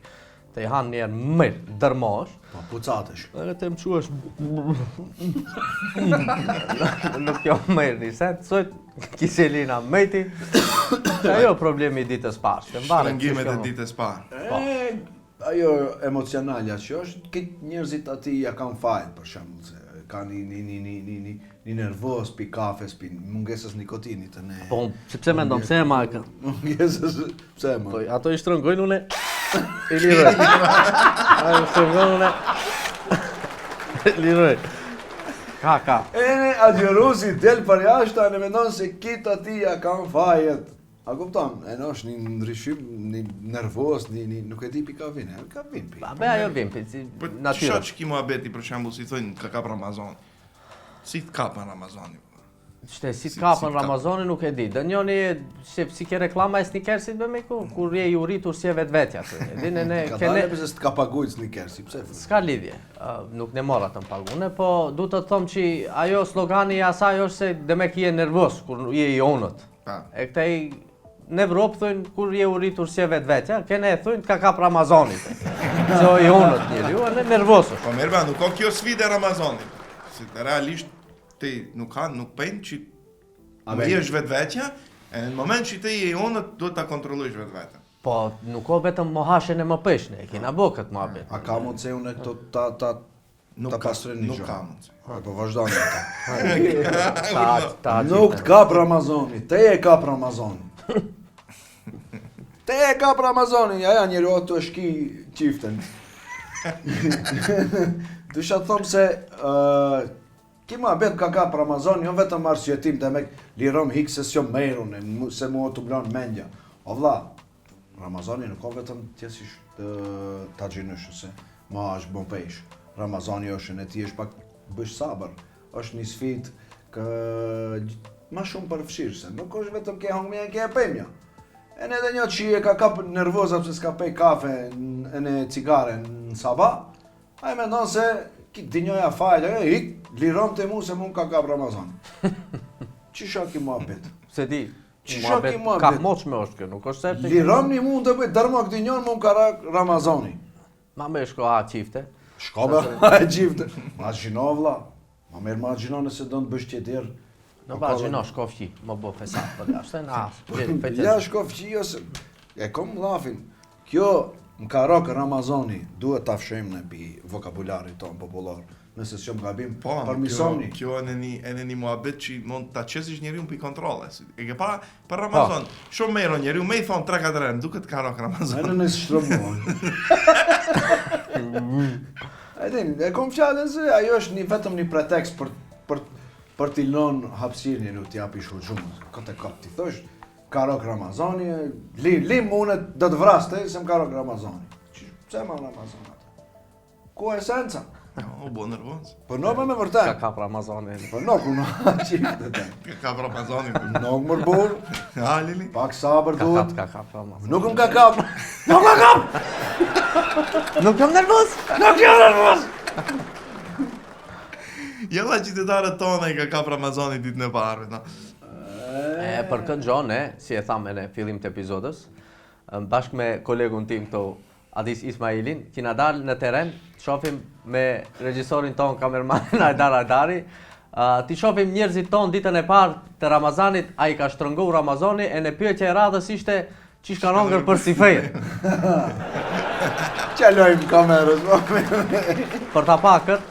Te i hanë njerë mërë, dërmosh. Po, pucatesh. Dhe te më quhesh... Nuk jo mërë një sen, sot kiselina mëjti. Ajo problemi i ditës parë. Shtrëngimet e ditës parë. Ajo emocionalja që është, këtë njerëzit ati ja kanë fajt, për shembull, se ka një nervoz pi kafes, pi mungesës nikotinit të ne... Po, sepse me ndonë, pse e majka? Mungesës, pse e majka? Ato i shtrëngojnë une, i liroj. Ajo i shtrëngojnë une, i liroj. Ka. E agjerusi del për jashtë, ne mendon se kitë ati ja kanë fajet. A kupton, e në është një ndryshim, një nervos, nuk e di pi ka vinë, ka vinë pi. Be ajo vinë pi, si natyra. Që ki muhabeti, për shembull, si thojnë, ka kap Ramazani. Si të kapën Ramazani? Shte, si të kapën Ramazani nuk e di. Dë njoni, si ke reklama e snikersit be me ku, kur je i uritur si e vetvetja. Ka dalë pëse s'të ka pagujt snikersi, pse? S'ka lidhje, nuk ne mora të më pagune, po du të thomë që ajo slogani i asaj është se demek je nervos, kur je i onët. E këtej, në Evropë thujnë, kur je uritur si e vetvetja, kene e thujnë ka kap Ramazanit. Se o i onët njëri, u e në nervosë. Po merba, nuk ka kjo sfide Ramazanit. Se realisht, ti nuk pejnë që jesh vetvetja, e në moment që ti je i onët, duhet ta kontrollojsh vetvetja. Po, nuk ka vetëm mohashen e më peshne, e kina bo këtë muhabet. A ka mund se unë këto ta pastrën një Nuk gjë? ka mund se. Po vazhdojnë Ta Nuk të kap Ramazani, te e kap Ramazani. Te e kap Ramazani, aja njëri o të shki qiften. Dusha të thomë se kima bet ka kap Ramazani, jo vetëm arsjetim dhe me lirom hikë se s'jo merun, se mu o të blonë mendja. O vla, Ramazani nuk o vetëm tjesish të gjinësh, se ma është bon pejsh. Ramazani është në ti është pak bësh sabër, është një sfit ma shumë përfshirë, se nuk është vetëm ke hongmja e ke e pemja. E në edhe një që e ka kap nervoza pëse s'ka pej kafe në cigare në sabah, a i me ndonë se ki dinjoja fajt, liron të mu se mu ka kap Ramazan. Qisha ki mua bet? Se di, Qisha ki mua ka bet? moq me është kjo, nuk është septe. Liron një mund të bëjt, dërma këtë dinjon mu ka Ramazani. Ma me shko ha qifte. Shko be, e gjifte. Ma gjino vla, ma merë ma gjino nëse do të bësh tjetir. Në ba gjino shko fqi, më bo fesat për jashtë, e në asë. Ja shko fqi, ose, e kom lafin. Kjo më ka rokë Ramazani, duhet ta fshojmë në bi vokabularit tonë popular. Nëse s'jom gabim, përmisoni. Kjo e në një muhabet që mund ta qesish njeriu pi kontrole. E ke pa për Ramazan, shumë mero njeriu me i thonë 3-4 herë, duket ka rokë Ramazan. E në shtrëmon. E kom fjallën se ajo është vetëm një pretekst për t'i lënë hapësirën u t'japi shurxhumë. Këtë e kapë t'i thosh, ka rok Ramazani, lim unet do të vraste se më ka rok Ramazani. Pse ma Ramazani atë? Ku e esenca? O, bo nervoz. Për nuk me vërtet. Ka kap Ramazani. Për nuk unë qifte të. Ka Ramazani. Nuk mërë burë, Ha, Lili? pak sabër duhet. Ka kap Ramazani. Nuk më ka kap. Nuk ka kap! Nuk jam nervoz! Nuk jam nervoz! Jella qytetarët tonë i ka kap Ramazani ditën e parë, no. Për këtë gjonë, si e thamë në fillim të epizodës, bashkë me kolegun tim këto, Adis Ismailin, kina dalë në teren, të shofim me regjisorin ton, kamermanin Ajdar Ajdari, të shofim njerëzit ton ditën e parë të Ramazanit, a i ka shtrëngu Ramazani, e në pyetje e radhës ishte qish ka nongër për si fejë. Qelojmë kamerës, Për ta pakët,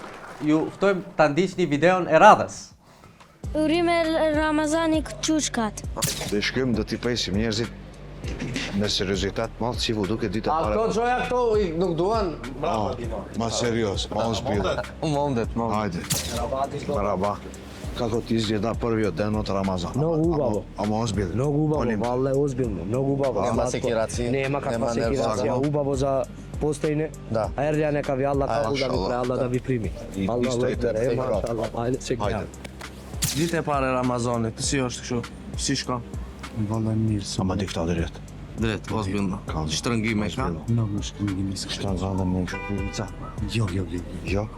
ju ftojmë të ndiqni videon e radhës. Urime Ramazani Qushkat. Dhe shkëm do t'i presim njerëzit Me seriozitet madh si vu duke ditë A këto çoja këto nuk duan? Ma serios, ma on zbill. Mondet. Hajde. Merhaba. Kako ti izgleda prvi od den od Ramazana? Mnogo babo. Amo ozbiljno. Mnogo ubavo, vallahi ozbiljno, mnogo ubavo. Nema sekiracije. Nema kakva Nema sekiracija, nervoza. ubavo za postojne. Da. A Erlja neka vi Allah kako da vi Mašallah. pre, Allah da vi primi. Allah stojite, ekber, tekrar. mašallah, ajde çek Hajde. ja. Ditë e parë e Ramazanit, si është kështu? Si shkon? Valla mirë, Ama dikta drejt. Drejt, ozbiljno. Kaldı. Shtrëngime ka? Nuk është një njësë kështë. Shtan zandën me shpica. Jo. Jo.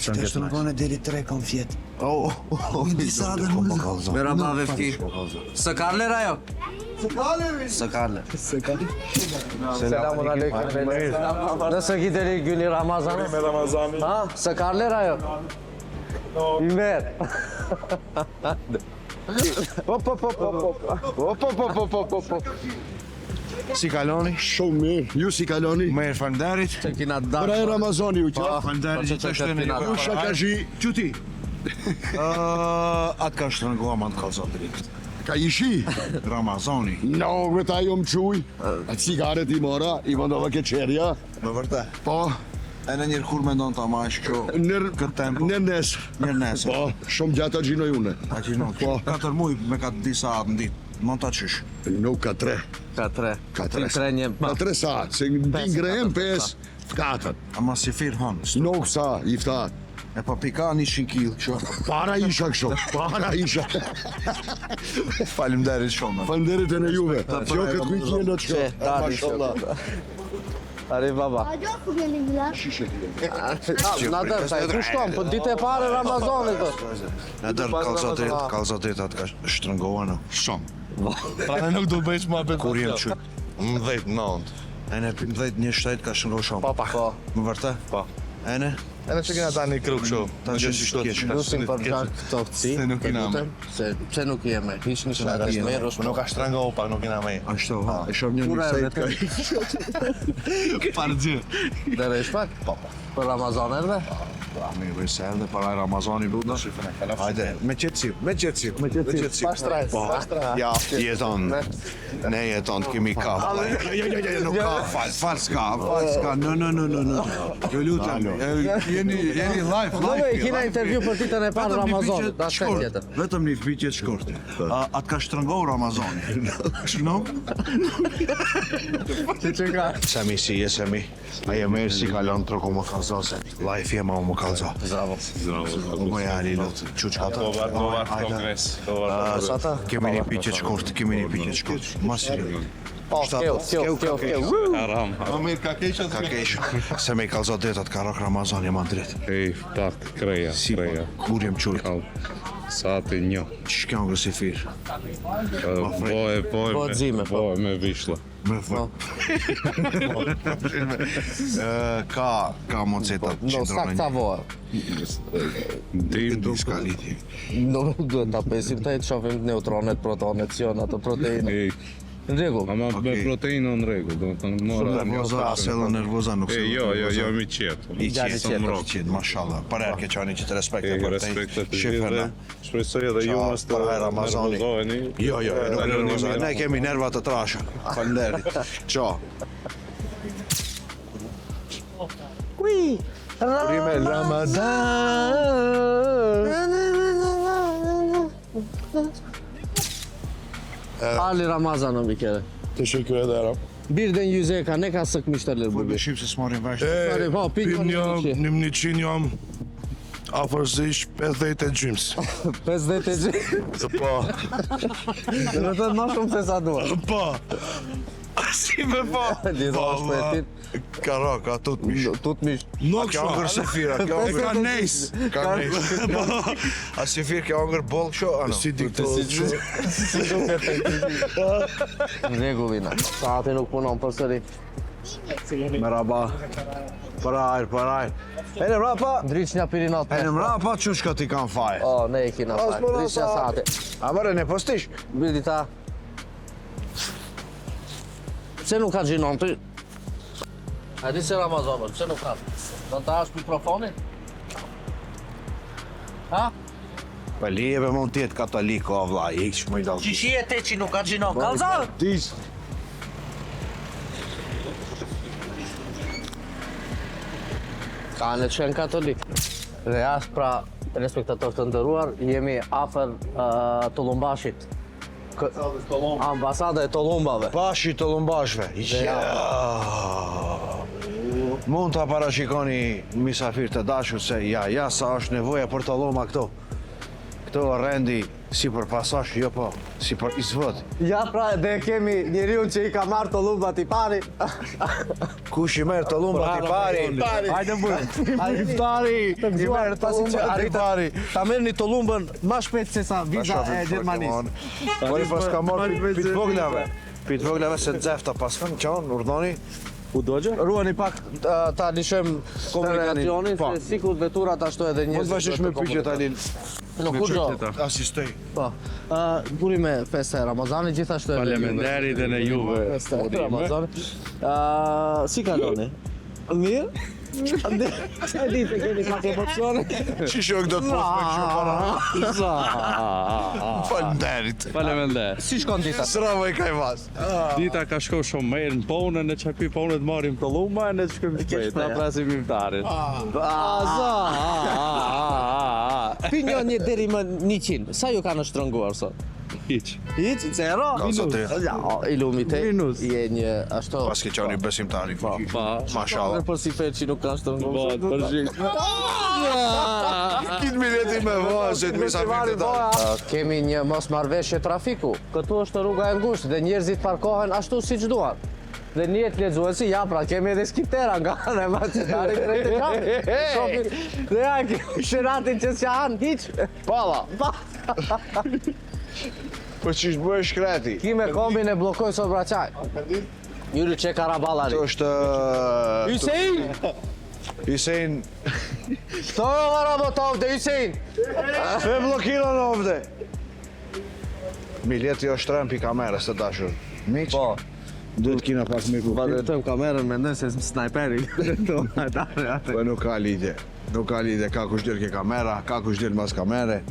Të shtrëngone deri 3 kam fjetë. Oh, Disa dhe nuk merhaba Vefki. Së karler ajo? Së karler. Selamun aleyküm. Nasıl gidiyor günü Ramazan'ı? Ramazani. Ha? Sakarlar ayo. İmer. Hop. Si kaloni? Shumë mirë, ju si kaloni? Mirë, faleminderit. Që kina Pra e dash. Ramazani ju që? Faleminderit gjithashtu në një. Ju shakashi, Quti. Atë ka shtrëngua ma të kalza drift. ka ishi? Ramazani. No, këta ju më quj, cigaret i mora, i vendova ke qerja, Me vërtet. po, E në njërë kur me ndonë ta mash kjo këtë tempo. në nesër. Njërë nesër. Po, shumë gjatë a gjinoj une. A që në Po. 4 muj me ka disa atë në ditë. Mën ta qysh. Nuk ka 3. Ka tre. Ka 3. Tre një. Ka 3 sa, se në ngrehem 5, katët. Ama si firë hanë. Nuk sa, i ftat. E pa pika 100 kg kështu. Para isha kështu, para isha. Faleminderit shumë. Falënderit e në juve. Jo këtë kujtje në të shko. Dali. Mashallah. Ari baba. A gjoku vjen një glas? Na dër, sa ku shkon? Po ditë e parë e Ramazanit do. Në dërë kalza dritë atë ka shtrëngoha në. Shumë. Pra ne nuk do bëjsh ma bet. Kur jem qyt. 10-9. E në 11 ka shtrëngoha shumë. Po. Më vërtet? Po. E në? E në që kena ta një kru kështu. Ta që si shtë keq. Lusim për gjak këto këci. Se nuk kena me. Se pse nuk jeme? Hiç një shaka jeme. smerrosh. Nuk ka shtrëngohu pak, nuk kena me. Ashtu, ha. E shumë një Kur një erdhe sejt ka Parë gjë. Dere shpak? Po. Për Ramazan erdhe? Mirë, bëjë se edhe para Ramazani luta. Hajde, me qëtësip. Pa stres. Po, ja, jeton. Ne jeton, kemi ka. Nuk ka, fal s'ka. No. Jo lutem. Jeni live. Do me kina intervju për ditën e parë Ramazanit, da shkaj tjetër. Vetëm një pyetje të shkurtër. Atë ka shtrëngohu Ramazani. No? Sami si je Sami? A je mirë si kalon troko më kalzose? Life je ma më kalzo. Zdravo. Më jani lot. Çuçka ta. Dobar kongres. Sata? Kemi një pyetje të shkurt. Mas seriozisht. Po, kjo. Haram. Ma mirë ka keqë Ka kesh. Se me i kalzo detat ka rok Ramazani ma drejt. Ej, tak, kreja, Si kur jem qullt. Sati një. Ç'ka ngë si fir. Zime, po. Boje me vishla. Me fë. Ka moceta No, sakta voa. Dim, Ska liti. No, duhet ta pesim të e të shofim neutronet, protonet, sion, ato proteine. ej, Në rregull. ama me proteinë në rregull, do të thonë mora. Nervoza, asella nervoza nuk se. Jo, mi qetë. I Gjani qetë, qetë. qetë, mashallah. Për herë ke qani që të respekte për te Respektet të shifën, gjithë. Shpresoj edhe ju Qa, mos të para Ramazani. nervozoheni. Jo, nuk nervoza. Ne kemi nerva të trasha. Falënderit. Ciao. Rime Ali Ramazan'ın bir kere. Teşekkür ederim. Birden 100'e ka, ne ka sıkmışlar Po bugün. beshim se s'marin vesh. Sorry, po, Pim pinjon një 100 jam afërsisht 50 e gjymës. 50 e Po, Në të më shumë se sa duhet. po. Si me po. Gjitha shpetin, Ka ra, ka tutmish. tutmish. Nuk Ka ongër sefira, ka ongër Ka nejs. Ka nejs. A sefir ka ongër boll kështu, ano? Si dikto. Në rregullina. Saati nuk punon përsëri. Merhaba. Paraj. Ene mrapa. Ndriç një pirinat. Ene mrapa, çuçka ti kanë faj. O, ne e kina faj. Ndriç një saati. A mërë ne postish? Bildi ta. Pse nuk ka gjinon ty? A di se Ramazanën, pse nuk ka? Do të hash mikrofonin? Ha? Pa lijeve mund tjetë katoliko, o vla, ikë që më i dalë. Qishie te që nuk ka gjinon, kalza? Tis. Kanë qenë katolik. Dhe jashtë pra, respektator të ndëruar, jemi afër Tollumbashit. Ambasada e Tollumbave. Bashi të lumbashve. Mund të parashikoni misafir të dashur se ja sa është nevoja për të loma këto. Këto rendi si për pasash, jo po, si për izvod. Ja pra, dhe kemi njeriun që i ka marrë Tollumbat i pari. Kush i merë të lumbat i pari? Hajde burë. Iftari. I merë Tollumbat i pari. Ta merë një Tollumbën ma shpejt se sa viza e Gjermanisë. Pori pas ka marrë pitë voglave. Pitë voglave se dzefta pas kanë qanë, urdoni. U dogje? Ruani pak ta lishojmë komunikacionin, se sikur veturat ashtu edhe njëzë. Mund të vazhdesh me pyetje Talil. Nuk kur gjo. Asistoj. Po. Buri me festa e Ramazanit, gjithashtu edhe Faleminderit dhe në juve. Festa e Ramazanit. Si kaloni? Mirë? Sa ditë keni pak emocione? Që shok do të postë me kështu para? Faleminderit. Faleminderit. Si shkon dita? Sravo i kaj vas. Dita ka shko shumë mirë në punën, ne çka ky punët marrim Tollumba, ne shkojmë të shpejt, na presim iftarin. Pinjoni deri më 100. Sa ju kanë shtrënguar sot? Hiç. Hiç? Zero? Ja, ilumite. Je një ashtu. Pas ke qani besimtari. Pa. Mashallah. Për si fe që nuk kanë shtrënguar. Po, përgjigj. Kitë mileti me vazhet, me sa mirë të dalë. Kemi një mosmarrveshje trafiku. Këtu është rruga e ngushtë dhe njerëzit parkohen ashtu siç duan. Dhe njët lexuesi, ja pra kemi edhe skiptera nga në macitarit drejt e qapit. Shofin, dhe ja kemi shëratin që s'janë hiq. Palla. Po që është bëhe shkreti? Ki me kombin e blokoj sot braqaj. Njëri që karaballari. Të është... Hysejn... Kto jo Varabotov dhe Hysejn? Me blokino në ovde. Miljeti është trem pi kamerës të dashur. Miq? Po. Duhet kina pak me kuptim. Drejtojmë kamerën, mendoj se snajperi. Po nuk ka lidhje. Nuk ka lidhje, ka kush del ke kamera, ka kush del mas kamere.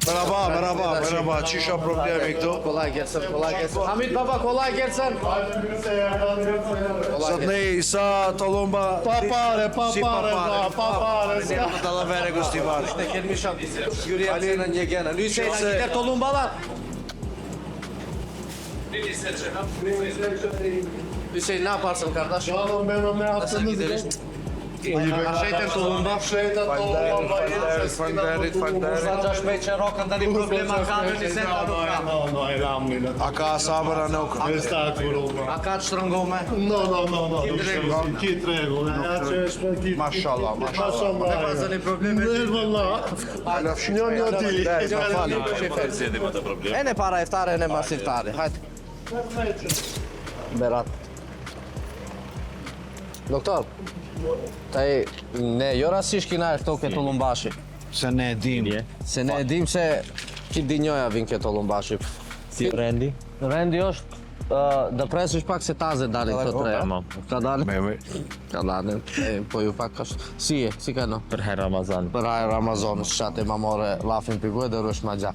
Merhaba, çisha problemi këtu? Kolaj gelsin. Hamit baba, kolaj gelsin. Sot ne sa Tollumba... Pa pare. Ne më të lavere gustimari. Ne kelmi shak. Yuri Alina një gena. Hysejn, akitet Tollumbalar. Hysejn, na parsën kardeş? me Shejten Tollumba. Faleminderit. Sa gjash me që rokën tani problema kanë një sen ka nuk ka. A ka sabër a nuk? A ka të shtrëngume? Mashallah. Ne pasën i probleme E ne para iftare, e ne mas iftare. Hajde. Berat. Doktor, taj ne jo rasisht kina e këto ke Tollumbashi. Se ne e dim. Se ne e dim se ki dinjoja vin ke Tollumbashi. Si rendi? Rendi është, dë presish pak se taze dalin këto treja. Ka dalin? Ka dalin. Po ju pak është. Si e? Si ka no? Për herë Ramazan. Për hajë Ramazan, shate ma more lafin për gujë dhe rësh ma gja.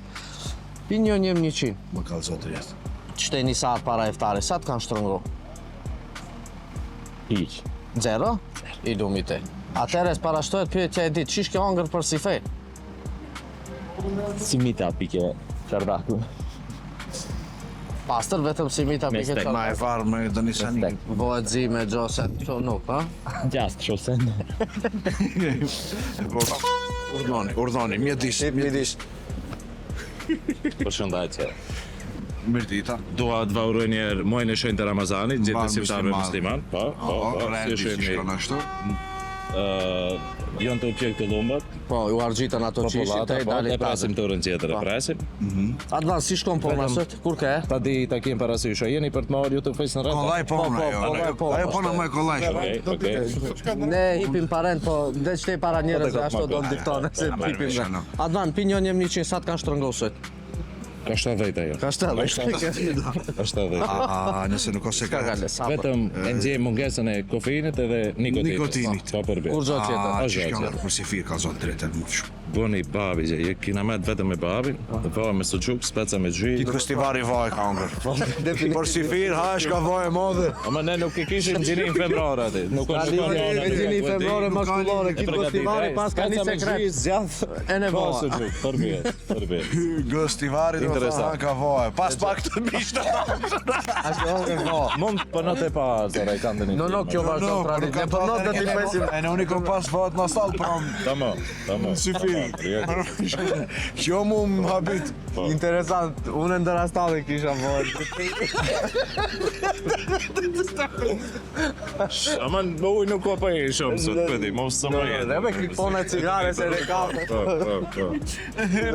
Pinjo njëm 100. Më kalë zotë jetë. Qëte një saat para iftari, sa të kanë shtrëngu? Hiç. Zero? I lumite. Ateres parashtohet pyetja e ditë, qish ke hongër për si fej? Simita pike çardaku. Pastër vetëm si mita pike stek. Ma e varë me Donisanin. Bëhet zi me gjose, këto nuk, ha? Gjast shosen. Urdhoni, mjedis. Përshëndetje. Mirë dita. Dua të vauroj njerë muajin e shenjtë të Ramazanit, gjithë besimtarëve musliman. Po. Rendi si shkon ashtu. Janë të upqe këtë lumbat. Po, ju argjitën ato qishit, te i E dalit presim të urën tjetër, e presim. Advan, si shkon po nësët? Kur ke? Ta di ta kem parasysh, a jeni për të marrë ju të fejsë në rrëta? Kollaj pona jo. Ajo pona më kollaj. Okej. Ne hipim parent, po dhe qëtej para njerëzve ashtu do në diktone se hipim dhe. Advan, pinjon jem 100, sa të kanë shtrëngosët? Ka 70 ajo. Ka 70. Ka 70. Nëse nuk ka sekret. Vetëm e nxjerr mungesën e kofeinit edhe nikotinit. Pa përbërë. Kur gjo tjetër. Që shkja për si firë ka zonë drejtë më shumë. Boni babi, je kina met vetëm me babin, vaj me suçuk, speca me gjy. Kitë festivari vaj ka ngër. Për si firë, ha, shka vaj e madhe. Ama ne nuk e kishim gjinin februar aty. Nuk ka shkon Me gjini febrore maskullore, kitë festivari pas ka një sekret. Zjath e ne pa vaj. suçuk, përbërë. Festivari do të ha ka vaj. Pas pak të mishtë. Ashtë ongë vaj. Mund përnot e pa zara i kanë No, kjo vazhdon tradit. Ne përnot dhe t'i pesim. E në unë i kom pas vat në stalë pram. Tamam. Si firë. Kjo mu më habit. Interesant, unë ndër astalli kisha vojt. Aman, uj nuk ka pa e shumë sot pëdi, mos së më jetë. Dhe me klikpone cigare se ne kape.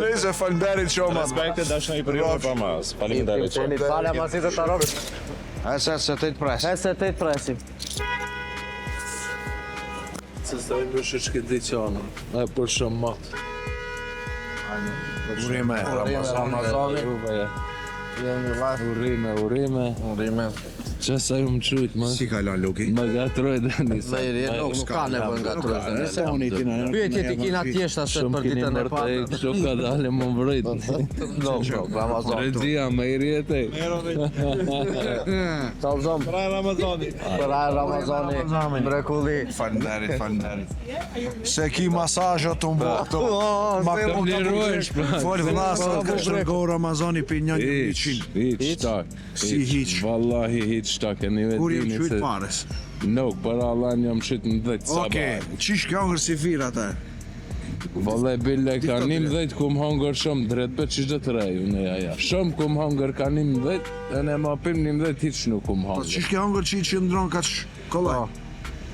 Lejse falënderit shumë. Respekte dashnë i për ju pa mas. Faleminderit shumë. Qeni falja masit e të robit. Se të të pres. Se të të presim. Se staj për shqe dicionë, e për shumë matë. Urime. Urime. Që sa ju më qujtë, më? Si ka lan Luki? Më gatroj dhe njësë. Me i nuk ka nevojë nga trojtë. Se unë i tina. Pyetje ti kina tjeshta se për ditën e parë. Kështu ka dalë më vrejtë. No, Ramazan. Regjia më i rjetë. Salzom. Për Ramazani. Mrekulli. Falënderit. Se ki masajët të mbo këto. Ma të vlerojsh, pra. Folë vlasët, kështë rëgo Ramazani për 1.100. Hiq tak. Si hiq? Vallahi hiq tak. Kur jem qytë pares? Nuk, për Allah jam qytë në 10 sabat. Oke, qish ka ngër si firë ata? Vallai bille ka 11 kum hangër shumë drejt për që gjithë rej, unë ja. Shumë kum hangër ka 11, e ne ma pim 11 hiq nuk kum Po hangër. qish ka ngër që i qëndron ka që kollaj?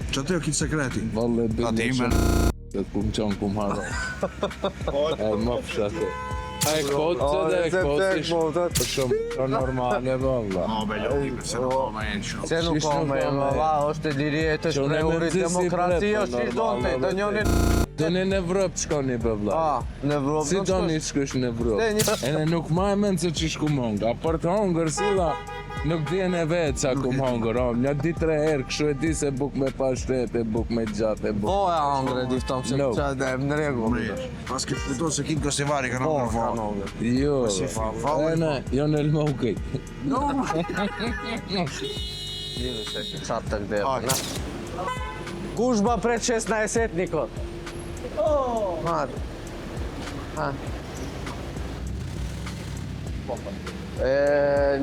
Që atë jo kitë sekreti? Vallai bille Ime. shumë dhe kum qanë kum hangër. E më fshate. E kotë dhe e kotë për shumë të normale, valla. Se në koma e në shumë. Se nuk ka me valla, është lirije të shprehurit, demokraci është që donte, të njonin... Do në Evropë shkoni për vla. Në Evropë Si do një shkush në Evropë? E ne nuk ma e menë se që shku mongë. A për të hongër sila, nuk dhjen e vetë sa kum hongër. Një 2-3 herë, kështu e di se buk me pashtet, e buk me gjatë, e buk... Po e hangre, difton se që dhe në regull. Pas këtë fëto se kinë kësivari ka në ngër fërë. Jo, e ne, jo në lmokej. Qatë të kdevë. Kush ba pret qes na e set, Nikot? Madë.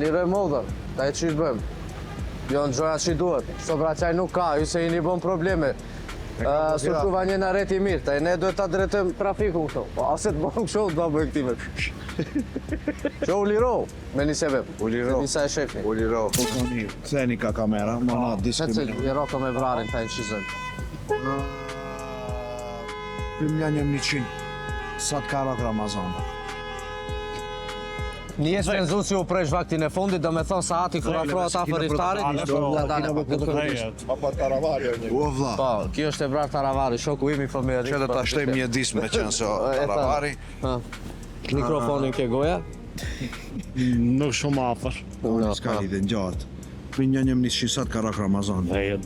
Liroj modër, ta e qysh bëjmë. Jo në gjoja që duhet, sobra qaj nuk ka, ju se i një bon probleme. Së shuva një në reti mirë, ta e ne duhet ta drejtëm trafiku kështu. Po aset bon kështu, do bëjmë këtime. Që u liro, me një sebeb. U liro. Nisa e shefni. U liro. Ceni ka kamera, ma na Se diskriminat. i roko me vrarin, ta e në qizën. 1.100. Sa të karok Ramazan. Një senzu si u presh vaktin e fundit, do me thonë sa ati kur afrohet afer iftarit, do dalë. O vla. Po, kjo është e vrarë Taravari, shoku imi fëmijë. Që dhe ta shtejmë një dis me qenë se Taravari. Mikrofonin ke goja? Nuk shumë afer. Ska lidhe në gjatë. 1.100 sa të karok Ramazan. 10.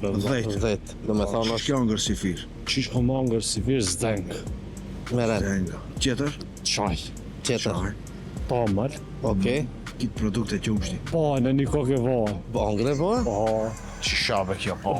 10, do me thonë Qish kjo ngër si firë? Qish ko mangër si virë zdeng. meren. Denga. Qetër? Qaj. Qetër. Po mërë. Okej. Kitë produkte qumshti. Po, në një kokë e voë. Bongre po? Që shabe kjo po.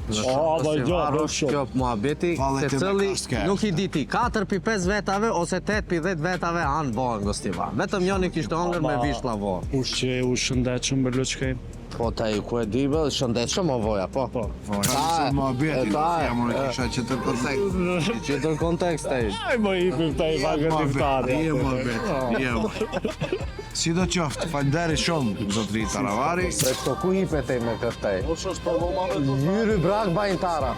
Kjo muhabeti, se cëli nuk i diti 4-5 vetave ose 8-10 vetave anë bohen gostiva. Vetëm njoni kishtë ongër me vishla vohen. Ush që u shëndetshëm për luqkejnë. Po ta i ku e di bë, shëndetshëm o voja, po. Nëse më abeti, jam në kisha qëtër kontekst. Qëtër kontekst e ishtë. Aj më ipim të i vagët iftari. Je më abeti, Si do qoftë, falënderit shumë, zotri Taravari. Se këto ku hipetej me këtej? Jyri brak bajnë tara.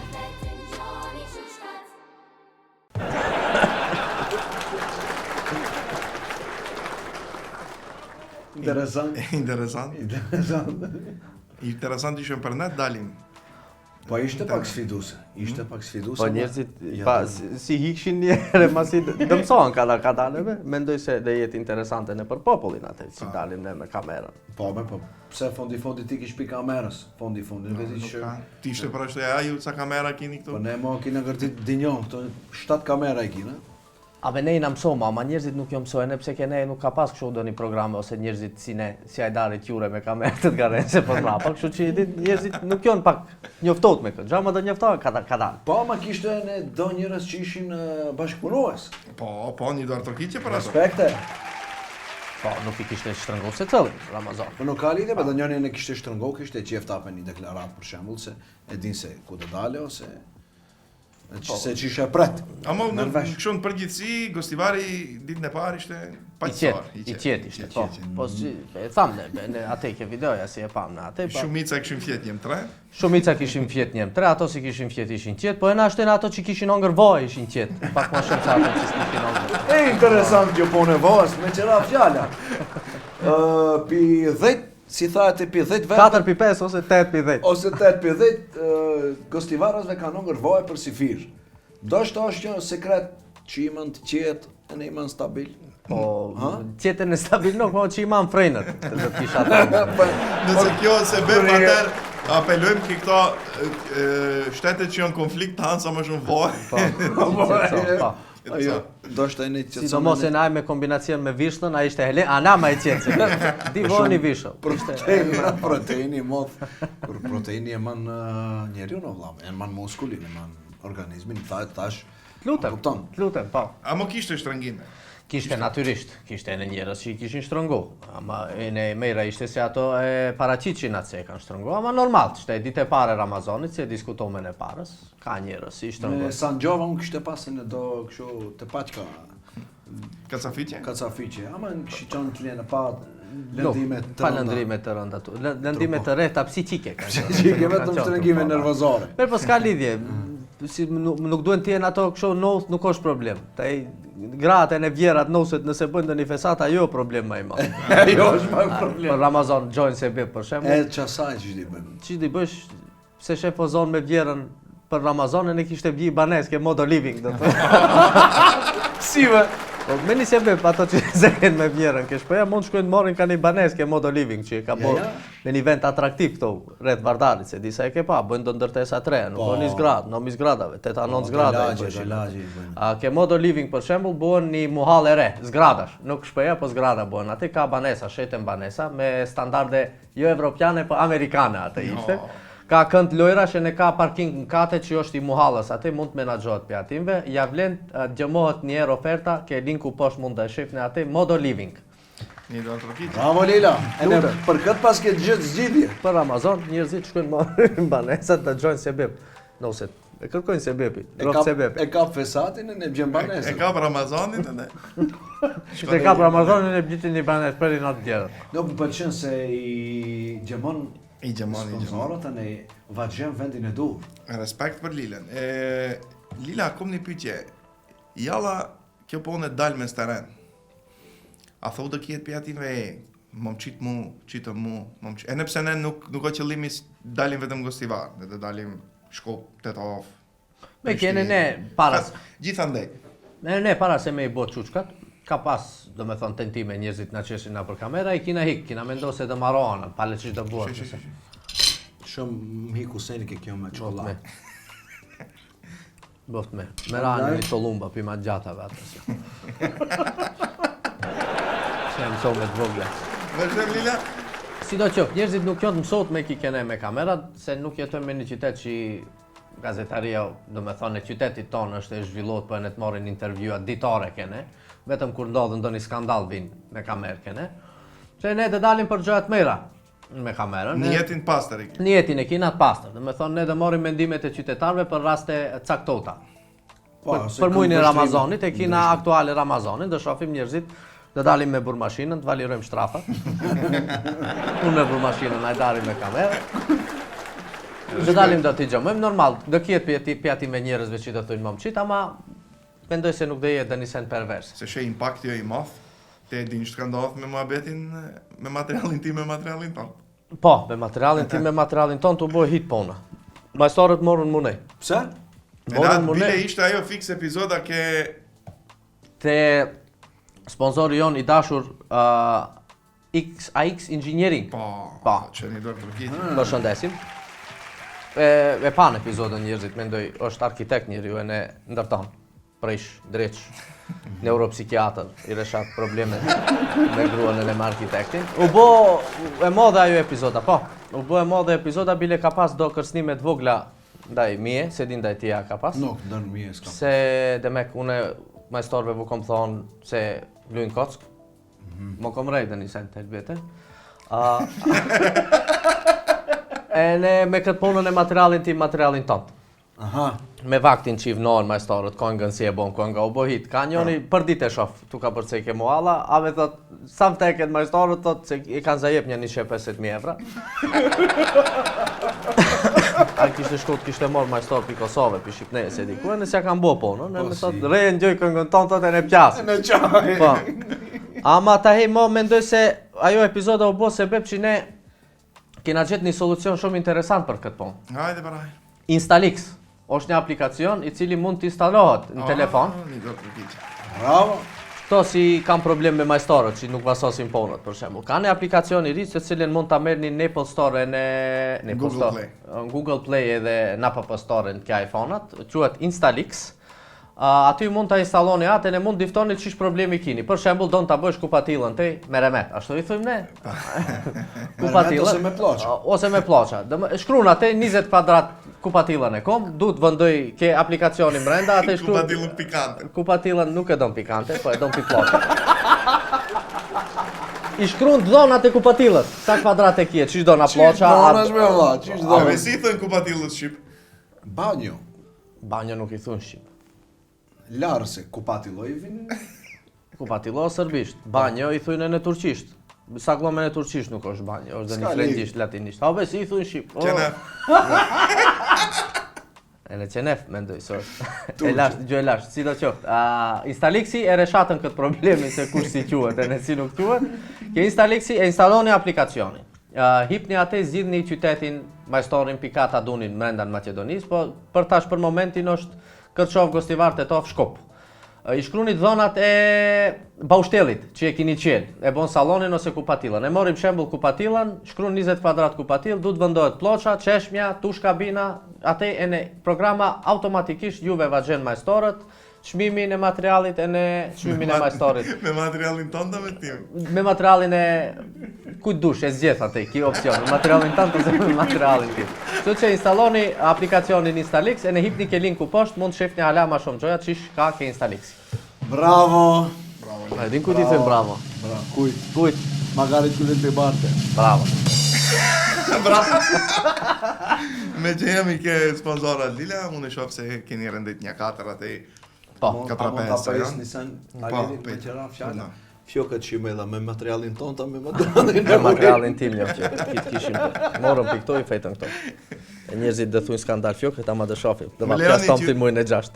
Interesant. Interesant ishëm për ne dalin. Po ishte pak sfiduese. Ishte pak sfiduese. Po njerëzit si hikshin njerë, masi dëmsohen ka daleve, mendoj se dhe jetë interesante në për popullin atë, si dalim ne me kamerën. Po, pse fondi ti kish pi kamerës, fondi, veti që... Ti ishte për është e aju, ca kamera kini këtu? Po ne mo kina gërtit dinjon, këto 7 kamera i kina. Ave ne i na mësoma, ama njerëzit nuk jo mësojnë, pse ke ne nuk ka pas kështu do një programe, ose njerëzit si ne, si ajdarit jure me kamerët të garen se për mrapa, kështu që njerëzit nuk jonë pak njoftot me këtë, gjama do njoftohet ka dalë. Po, ma kishte ne do njerëz që ishin bashkëpunues. Po, një do artokitje për ato. Respekte. Po, nuk i kishte shtrëngu se cëllin, Ramazan. Po nuk ka lidhje, do njëri e kishte shtrëngu, kishte qeftape një deklarat për shembull se e din se ku do dale ose se që ishe pret. Ama në kështu në përgjithësi, Gostivari ditën e parë ishte paqësor. I qet ishte, po. Po si e thamë ne atë ke videoja si e pam në atë. Shumica kishin fjet jem 3. Shumica kishin fjet jem 3, ato si kishin fjet ishin qet, po e na shten ato që kishin hongër vaj ishin qet. Pak më shumë se ato që kishin hongër. E interesant kjo punë e vajs me qëra fjala. Pi 10 si thahet pi 10 vetë 4 pi 5 ose 8 pi 10. Ose 8 pi 10 Gostivarasve kanë hongër vaj për sifir. Ndoshta është një sekret që imën të qetë e në imën stabil. Po, qetën e stabil nuk, po që imën frejnët. Të kisha të Nëse kjo se bëm atër, apelojmë ki këto shtetet që janë konflikt të hanë sa më shumë vaj. Po, ajo, ndoshta e në qëtësome... Sidomos e naj me kombinacion me vishnën, a ishte Helen, a na ma e qenë se di voni vishën. Proteini moth, kur proteini e man njeriu në vlam, e man muskulin, e man organizmin, tash... Lutem, po. A më kishte shtrëngime? Kishte natyrisht, kishte në njerëz që i kishin shtrëngu, ama e në mejra ishte se ato e paraqitëshin atë se e kanë shtrëngu, ama normal, ishte ditë e pare Ramazanit, se diskutome në parës, ka njerëz si i shtrëngu. Me Sangjova unë kishte pasin e do kështu të paqka... Kacafiqe, ama në kishtë qonë të lene pa lëndime të rënda. Pa lëndime të rënda, lëndime të rehta psikike. Psikike, vetëm shtrëngime nervozore. Po s'ka lidhje, nuk duhen t'jen ato kështu noth, nuk është problem. Gratë e në vjerat noset nëse bëjnë një fesat, ajo problem ma i madh. Ajo është ma problem. Për Ramazan gjojnë se bëjë për shemë. E qasaj që di bëjnë? Që di bësh, se shef o zonë me vjerën për Ramazan e ne kishte bji baneske, modo living do të. Si me? Me një se bëjë ato që zehen me vjerën kesh, po ja mund shkojnë morin ka një baneske, modo living që ka bërë në një vend atraktiv këto, rreth Vardarit, se disa e ke pa, bëjnë do ndërtesa 3, nuk o një zgradë, në mi zgradave, 8-9 zgradave. Ke modo living për shembull, bëhen një muhall e re, zgradash, nuk shpeja, po zgrada bëhen, aty ka banesa, sheten banesa, me standarde jo evropiane, po amerikane atë ishte. Ka kënd lojra që ne ka parking në kate që është i muhallës, aty mund të menaxhohet për atimve, ja vlen dëmohet një herë oferta, ke linku poshtë mund të shifni aty, modo living. Një do trokit. Bravo Lila, për këtë pas ke gjithë zgjidhje. Për Ramazan, njerëzit shkojnë marrin banesat të gjojnë sebeb, nëse e kërkojnë sebepi, drop sebep. E kap fesatin e ne bjen banesën. E kap Ramazanin e ne. E kap Ramazanin e bjitin një banes për i natë tjerët. Nuk më pëlqen se i gjemon sponsorët e ne vazhjem vendin e dur. Respekt për Lilën. Lila, kom një pyetje. Jalla kjo punë dalë me steren. A thot të kjetë për atinve më qitë mu, qitë mu, e nëpse ne nuk o qëllimi dalim vetëm Gostivar, dhe të dalim Shkop, Tetov. Me kene ne paras. Gjithandej. Ne para se me i bot quçkat, ka pas, do me thonë, tentime njerëzit na qeshin na për kamera, i kina hik, kina mendo se të marohanën, pale që të buat. Shumë hiku seni ke kjo me qolla. Boft me rani një tolumba për ma gjatave atës. Që e mëso me të vogla. Vazhdem Lila? Si do qëfë, njerëzit nuk janë të mësot me kikene me kamerat, se nuk jetojmë me një qytet që gazetaria, do me thonë, e qytetit tonë është e zhvillot për e në të morin intervjuat ditare kene, vetëm kur ndodhën do një skandal vinë me kamerë kene, që ne të dalim për gjojat mera me kamerën. Një jetin pastër e kina. Një jetin e kina të pastër, do me thonë, ne dhe morim mendimet e qytetarve për raste caktota. Për mujnë i Ramazanit, e kina aktuale Ramazanit, dhe shofim njerëzit, dhe dalim me burmashinën, të valirojmë shtrafat. Unë me burmashinën, a i dalim me kamerë. Dhe dalim do t'i gjëmojmë, normal, do kjetë pjati me njerëzve që do thujnë më mqit, ama mendoj se nuk dhe jetë dhe një sen pervers. Se shë impact jo i math, te din që të ka ndodhë me muhabetin, me materialin ti me materialin ton. Po, me materialin ti me materialin ton të boj hit pona. Majstorët morën munej. Pse? E natë bile ishte ajo fix epizoda ke... Te sponsori jon i dashur AX Engineering. Po, që një dorë përkit. Përshëndesim. E pan epizodën njerëzit, mendoj, është arkitekt njeriu e ne ndërton. Prish, dreq, neuropsikiatër, i reshat probleme me gruan e me arkitektin. U bo e modhe ajo epizoda, po. U bo e modhe epizoda, bile ka pas do kërcnime të vogla ndaj mije, se din ndaj tia ka pas. Nuk, ndër mije s'ka. Se demek une majstorve vu kom thonë se lujnë kock. Më kom rejtë një sen të helbete. E ne me këtë punën e materialin tim, materialin tonë. Aha. Me vaktin qiv nërë majstorët, kongën si e bon, konga u bohit. Ka njoni për dit e shof, tu ka përcej ke mualla, a me thot, sa më teket majstorët, thot se i kanë zajep një 150.000 evra. A kishte shkot, kishte morë majstor pi Kosove, pi Shqipneje, se diku, e nësja kanë bo punën, e me thot, re në gjoj këngën tonë, thot e në pjasë. Në qaj. Po. Ama ta hej mo, mendoj se ajo epizoda u bo se bep që ne kena gjetë një solucion shumë interesant për këtë punë. Hajde para. Instalix është një aplikacion i cili mund të instalohet në telefon. Një dorë përkit. Bravo. Kto si kanë problem me majstorët që nuk vasosin punët për shembull. Ka një aplikacion i ri se cilin mund ta merrni në Apple Store e në Google Play. Google Play edhe në App Store në këto iPhone-at, quhet Instalix. Aty mund ta installoni atë e mund diftoni çish problemi kini. Për shembull don ta bësh kupatillën te me remet, ashtu i thojmë ne. Kupatillën ose me pllaça. Ose me pllaça. Shkruan atë 20 kvadrat kupatillën e kom, duhet vëndoj ke aplikacionin brenda, atë shkruan Kupatillën pikante. Kupatillën nuk e don pikante, po e don pllaça. I shkruan dhonat e kupatillës. Sa kvadrat e kje, çish dona pllaça? Donash me valla, çish A do? me si thënë kupatillës shqip? Banjo. Banjo nuk i thon shqip. Larë se kupatillo i vinë. Kupatillo serbisht, banjo i thujnë në turqisht. Sa glome në turqisht nuk është banjo, është dhe një frëngjisht, latinisht. Habe si i thujnë shqip. E në qenef, mendoj, së është. E lasht, gjë e lasht, si do qoftë. Instalixi e reshatën këtë problemi se kush si quhet e në si nuk quhet. Ke Instalixi e instaloni aplikacionin. Hipni atë, zgjidhni qytetin, majstorin pikata dunin mrenda në Maqedonisë, po për tash për momentin është Kërçov, Gostivar, Tetov, Shkup. I shkruni dhonat e baushtellit që e kini qenë, e bon salonin ose kupatillën. E morim shembull kupatillën, shkruan 20 kvadrat kupatill, duhet vendohet ploça, çeshmja, tush kabina, atë e në programa automatikisht juve vaxhen majstorët, çmimin e materialit e në çmimin e majstorit. Me materialin tonë da me tim? Me materialin e kujt dush, e zgjedh atë, ki opcion, me materialin tonë ose me materialin tim. Kështu që instaloni aplikacionin Instalix e ne hipni ke linku poshtë, mund të shihni hala më shumë gjoja çish ka ke Instalix. Bravo. A din ku ti them bravo? Bravo. Kujt? Kujt? Magari të të barte. Bravo. Bravo. Me që jemi ke sponsorat Lila, unë e shoh se keni rendit një 4 atë. Po. Mund ta pres nisan. Alini me qëra fjala. Fjokët shimella me materialin ton ta me materialin. Me materialin tim jo që kit kishim. Morëm pikë këto i fejtën këto. E njerëzit dhe thunë s'kan dalë fjokët, ama dhe shofim. Dhe ma pjas tom të mujnë e 6.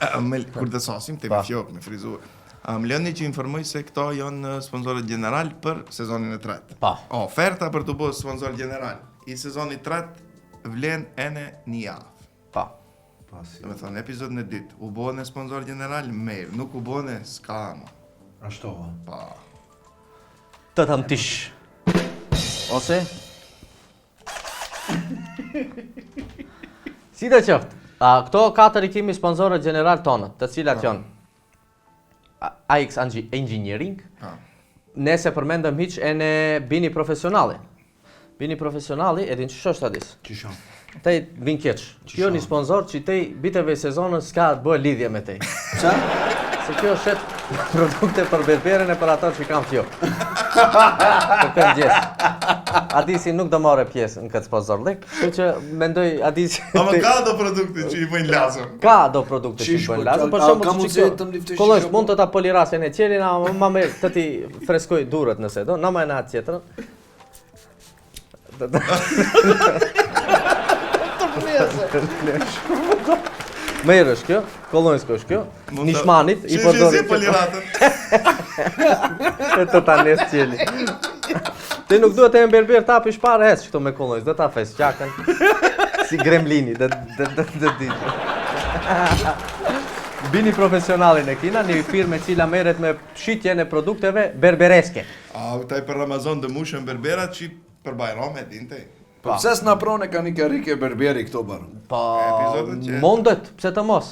Kur dhe sosim, të me fjokë, me frizurë. Më lëni që informoj se këto janë sponsorët general për sezonin e tretë. Pa. Oferta për të bërë sponsor general i sezonit tretë vlen ene një javë. Pa. Dhe me thonë, epizodën e ditë, u bëhen e sponsor general, mirë, nuk u bëhen e s'ka ma. Ashtu. Pa. Të të më tish. Ose? Si dhe qëftë, këto 4 i kemi sponsorët general tonët, të cilat janë AX Engineering, nese përmendëm hiq e në bini profesionali. Bini profesionali, edhin që shështë adis? Qisha? Tej vin keq. Kjo një sponsor që tej biteve sezonën s'ka të bëhe lidhje me tej. Qa? Se kjo shet produkte për berberën e për ato që kam fjo. Për këtë gjesë. Adisi nuk do more pjesë në këtë sponsor lek, kështu që mendoj Adisi... Ama ka do produkte që i bëjnë lazëm? Ka do produkte që i bëjnë lazëm, për shumë që kjo... Kolojsh, mund të ta polirasin e qelin, a ma me të ti freskoj durët nëse do, na ma e në atë tjetërën. Merë është kjo, kolonjsko është kjo, nishmanit i përdori që... poliratën. E të ta nesë qeli. Ti nuk duhet e më berber ta për shparë hesë qëto me kolonjës, dhe ta fes qakën. si gremlini, dhe di. Bini profesionalin e kina, një firmë e cila merret me shitjen e produkteve berbereske. Taj për Ramazan dhe mushën berberat që për Bajram e dinte. Po pse s'na prone ka një karike berberi këto barë? Po, Epizodet që- mundet, pse të mos?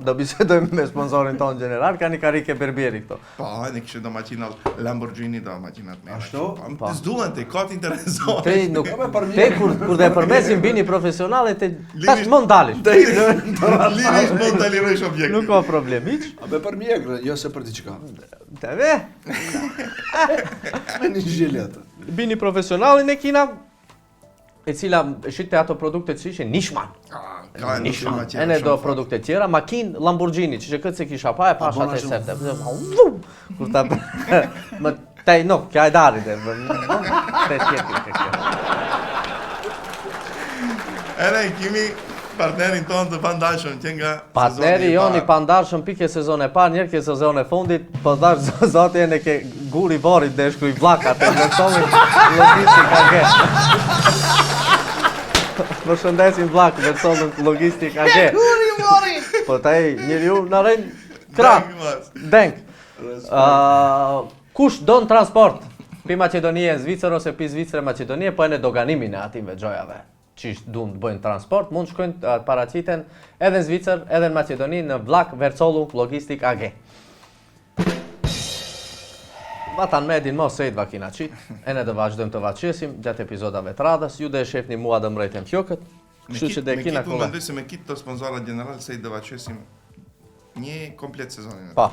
Do bisedojmë me sponsorin tonë general, ka një karike berberi këto. Po, ne kishte do makinat Lamborghini do makinat me. Ashtu? Po, s'duan te kot intereson. Te nuk, te kur dhe përmesin bini profesionale, te tash mund dalish. Lirish mund të lirojsh objektin. Nuk ka problem, hiç. A be për mjekrë, jo se për diçka. Te ve, Me një gjilet. bini profesionalin e kina, e cila shite ato produkte që ishe Nishman. Nishman. E ne do produkte tjera, makin Lamborghini, që këtë se kisha pa e pasha të sefte. Kur ta... Më tej, no, kja e darit e, te tjetin ke kjo. Edhe kimi partnerin ton të pandashëm që nga Partneri jon i pandarshëm pike sezon e parë, njerë ke sezon e fundit, po dash zoti e ne ke guri varit dhe shkruj vlakat e vërtomin logistik AG. Më shëndesin vlak, vërtomin logistik AG. Guri varit! Po taj njeriu në rejnë krak, denk. Kush don transport? Pi Maqedonie në Zvicër ose pi Zvicër e Maqedonie, po e në doganimin e ative gjojave. Qish duan të bëjnë transport, mund shkojnë të paraqiten edhe në Zvicër, edhe në Maqedoni, në Vlak Vercollu Logistik AG. Vatan me edin mos sejt vakina qit, e ne dhe vazhdojmë të vaqesim gjatë epizodave të radhës, ju dhe e shefni mua dhe mrejtëm fjokët, kështu që dhe kina Me kolla. mendoj se me kitë të sponsorat general se i dhe vaqesim një komplet sezonin. Pa,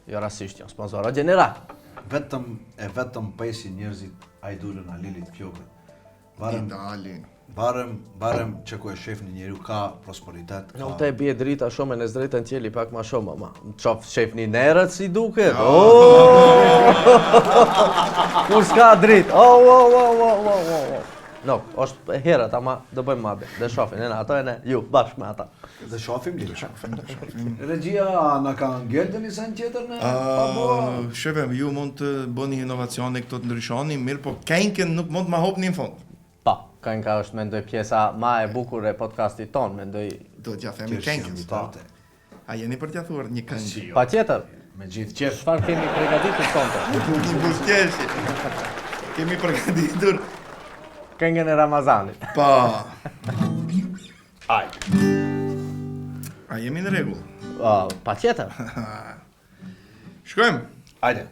jo rasisht jo, sponsora general. Vetëm pesi njerëzit a i dulën a lilit fjokët. Dali. Barem që ku e shef një njeriu ka prosperitet. Në te bje drita shumë e në zdrejtën tjeli pak ma shumë, ma. Qof shef një nerët si duket. Kur s'ka drit. No, është herët, ama do bëjmë madhe. Dhe shofin, e në ato e ne, ju, bashkë me ata. Dhe shofim lirë. Regjia, na ka ngellë të një sen tjetër në pabua? Shefem, ju mund të bëni inovacione këto të ndryshoni, mirë po kenken nuk mund ma hopni në fund. Pa, Kenka është mendoj pjesa ma e bukur e podcastit ton, mendoj... Do t'ja themi kenken. A jeni për t'ja thuar një këngë? Pa tjetër, Me gjithë qef. çfarë kemi përgatitur sonte? Buzqeshi. Kemi përgatitur. Këngën e Ramazanit. Pa. A jemi në rregull? Pa tjetër. Shkojmë. Ajde.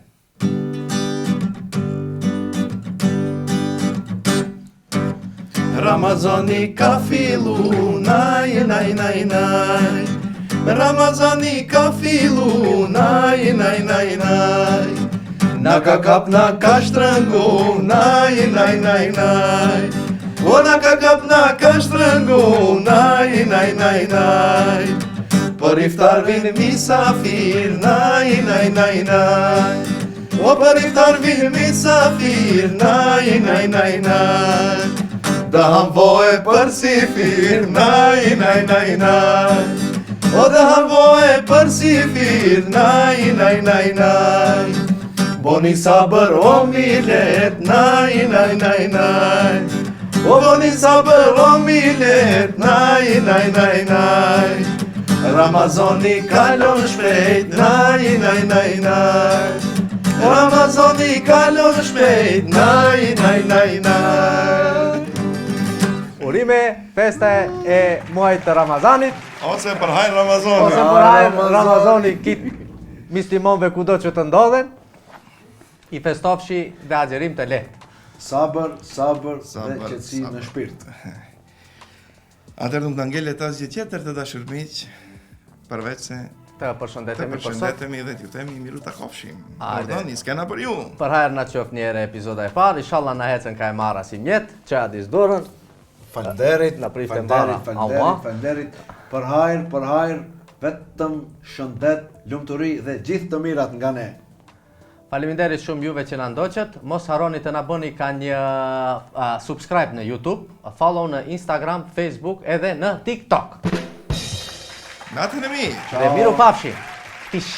Ramazani ka fillu, naj, naj, naj, naj. Ramazani ka fillu, naj, naj, naj, naj. Na ka kap, na ka shtrëngu, naj, naj, naj, naj. O na ka kap, na ka shtrëngu, naj, naj, naj, naj. Për iftar vin misafir, naj, naj, naj, naj. O për iftar vin misafir, naj, naj, naj, naj. Da ham voje për sifir, naj, naj, naj, naj. O da ham voje për sifir, naj, naj, naj, naj. Boni sabër o millet, naj, naj, naj, naj. O boni sabër o millet, naj, naj, naj, naj. Ramazani kalon shpejt, naj, naj, naj, naj. Ramazani kalon shpejt, naj, naj, naj, naj. Urime, feste e muajit të Ramazanit, Ose për hajnë Ramazani. ose për hajnë Ramazani kit muslimonve kudo që të ndodhen, i festofshi dhe agjerim të lehtë. Sabër dhe qetësi në shpirt. Atër nuk të ngellet asgjë tjetër të dashur miq, përveç se Të të përshëndetemi për sot. përshëndetemi dhe t'ju themi miru ta kofshim. Hajde. Pardoni, s'kena për ju. Për hajrë na qof njëre epizoda e parë, inshallah na hecen ka e marra si mjetë, që adis dorën. Falënderit, Na prifte mbara. falënderit. Për hajër, vetëm shëndet, lumturi dhe gjithë të mirat nga ne. Faleminderit shumë juve që na ndoqët. Mos harroni të na bëni ka një subscribe në YouTube, follow në Instagram, Facebook edhe në TikTok. Natën e mi. Dhe miru pafshim. Pish.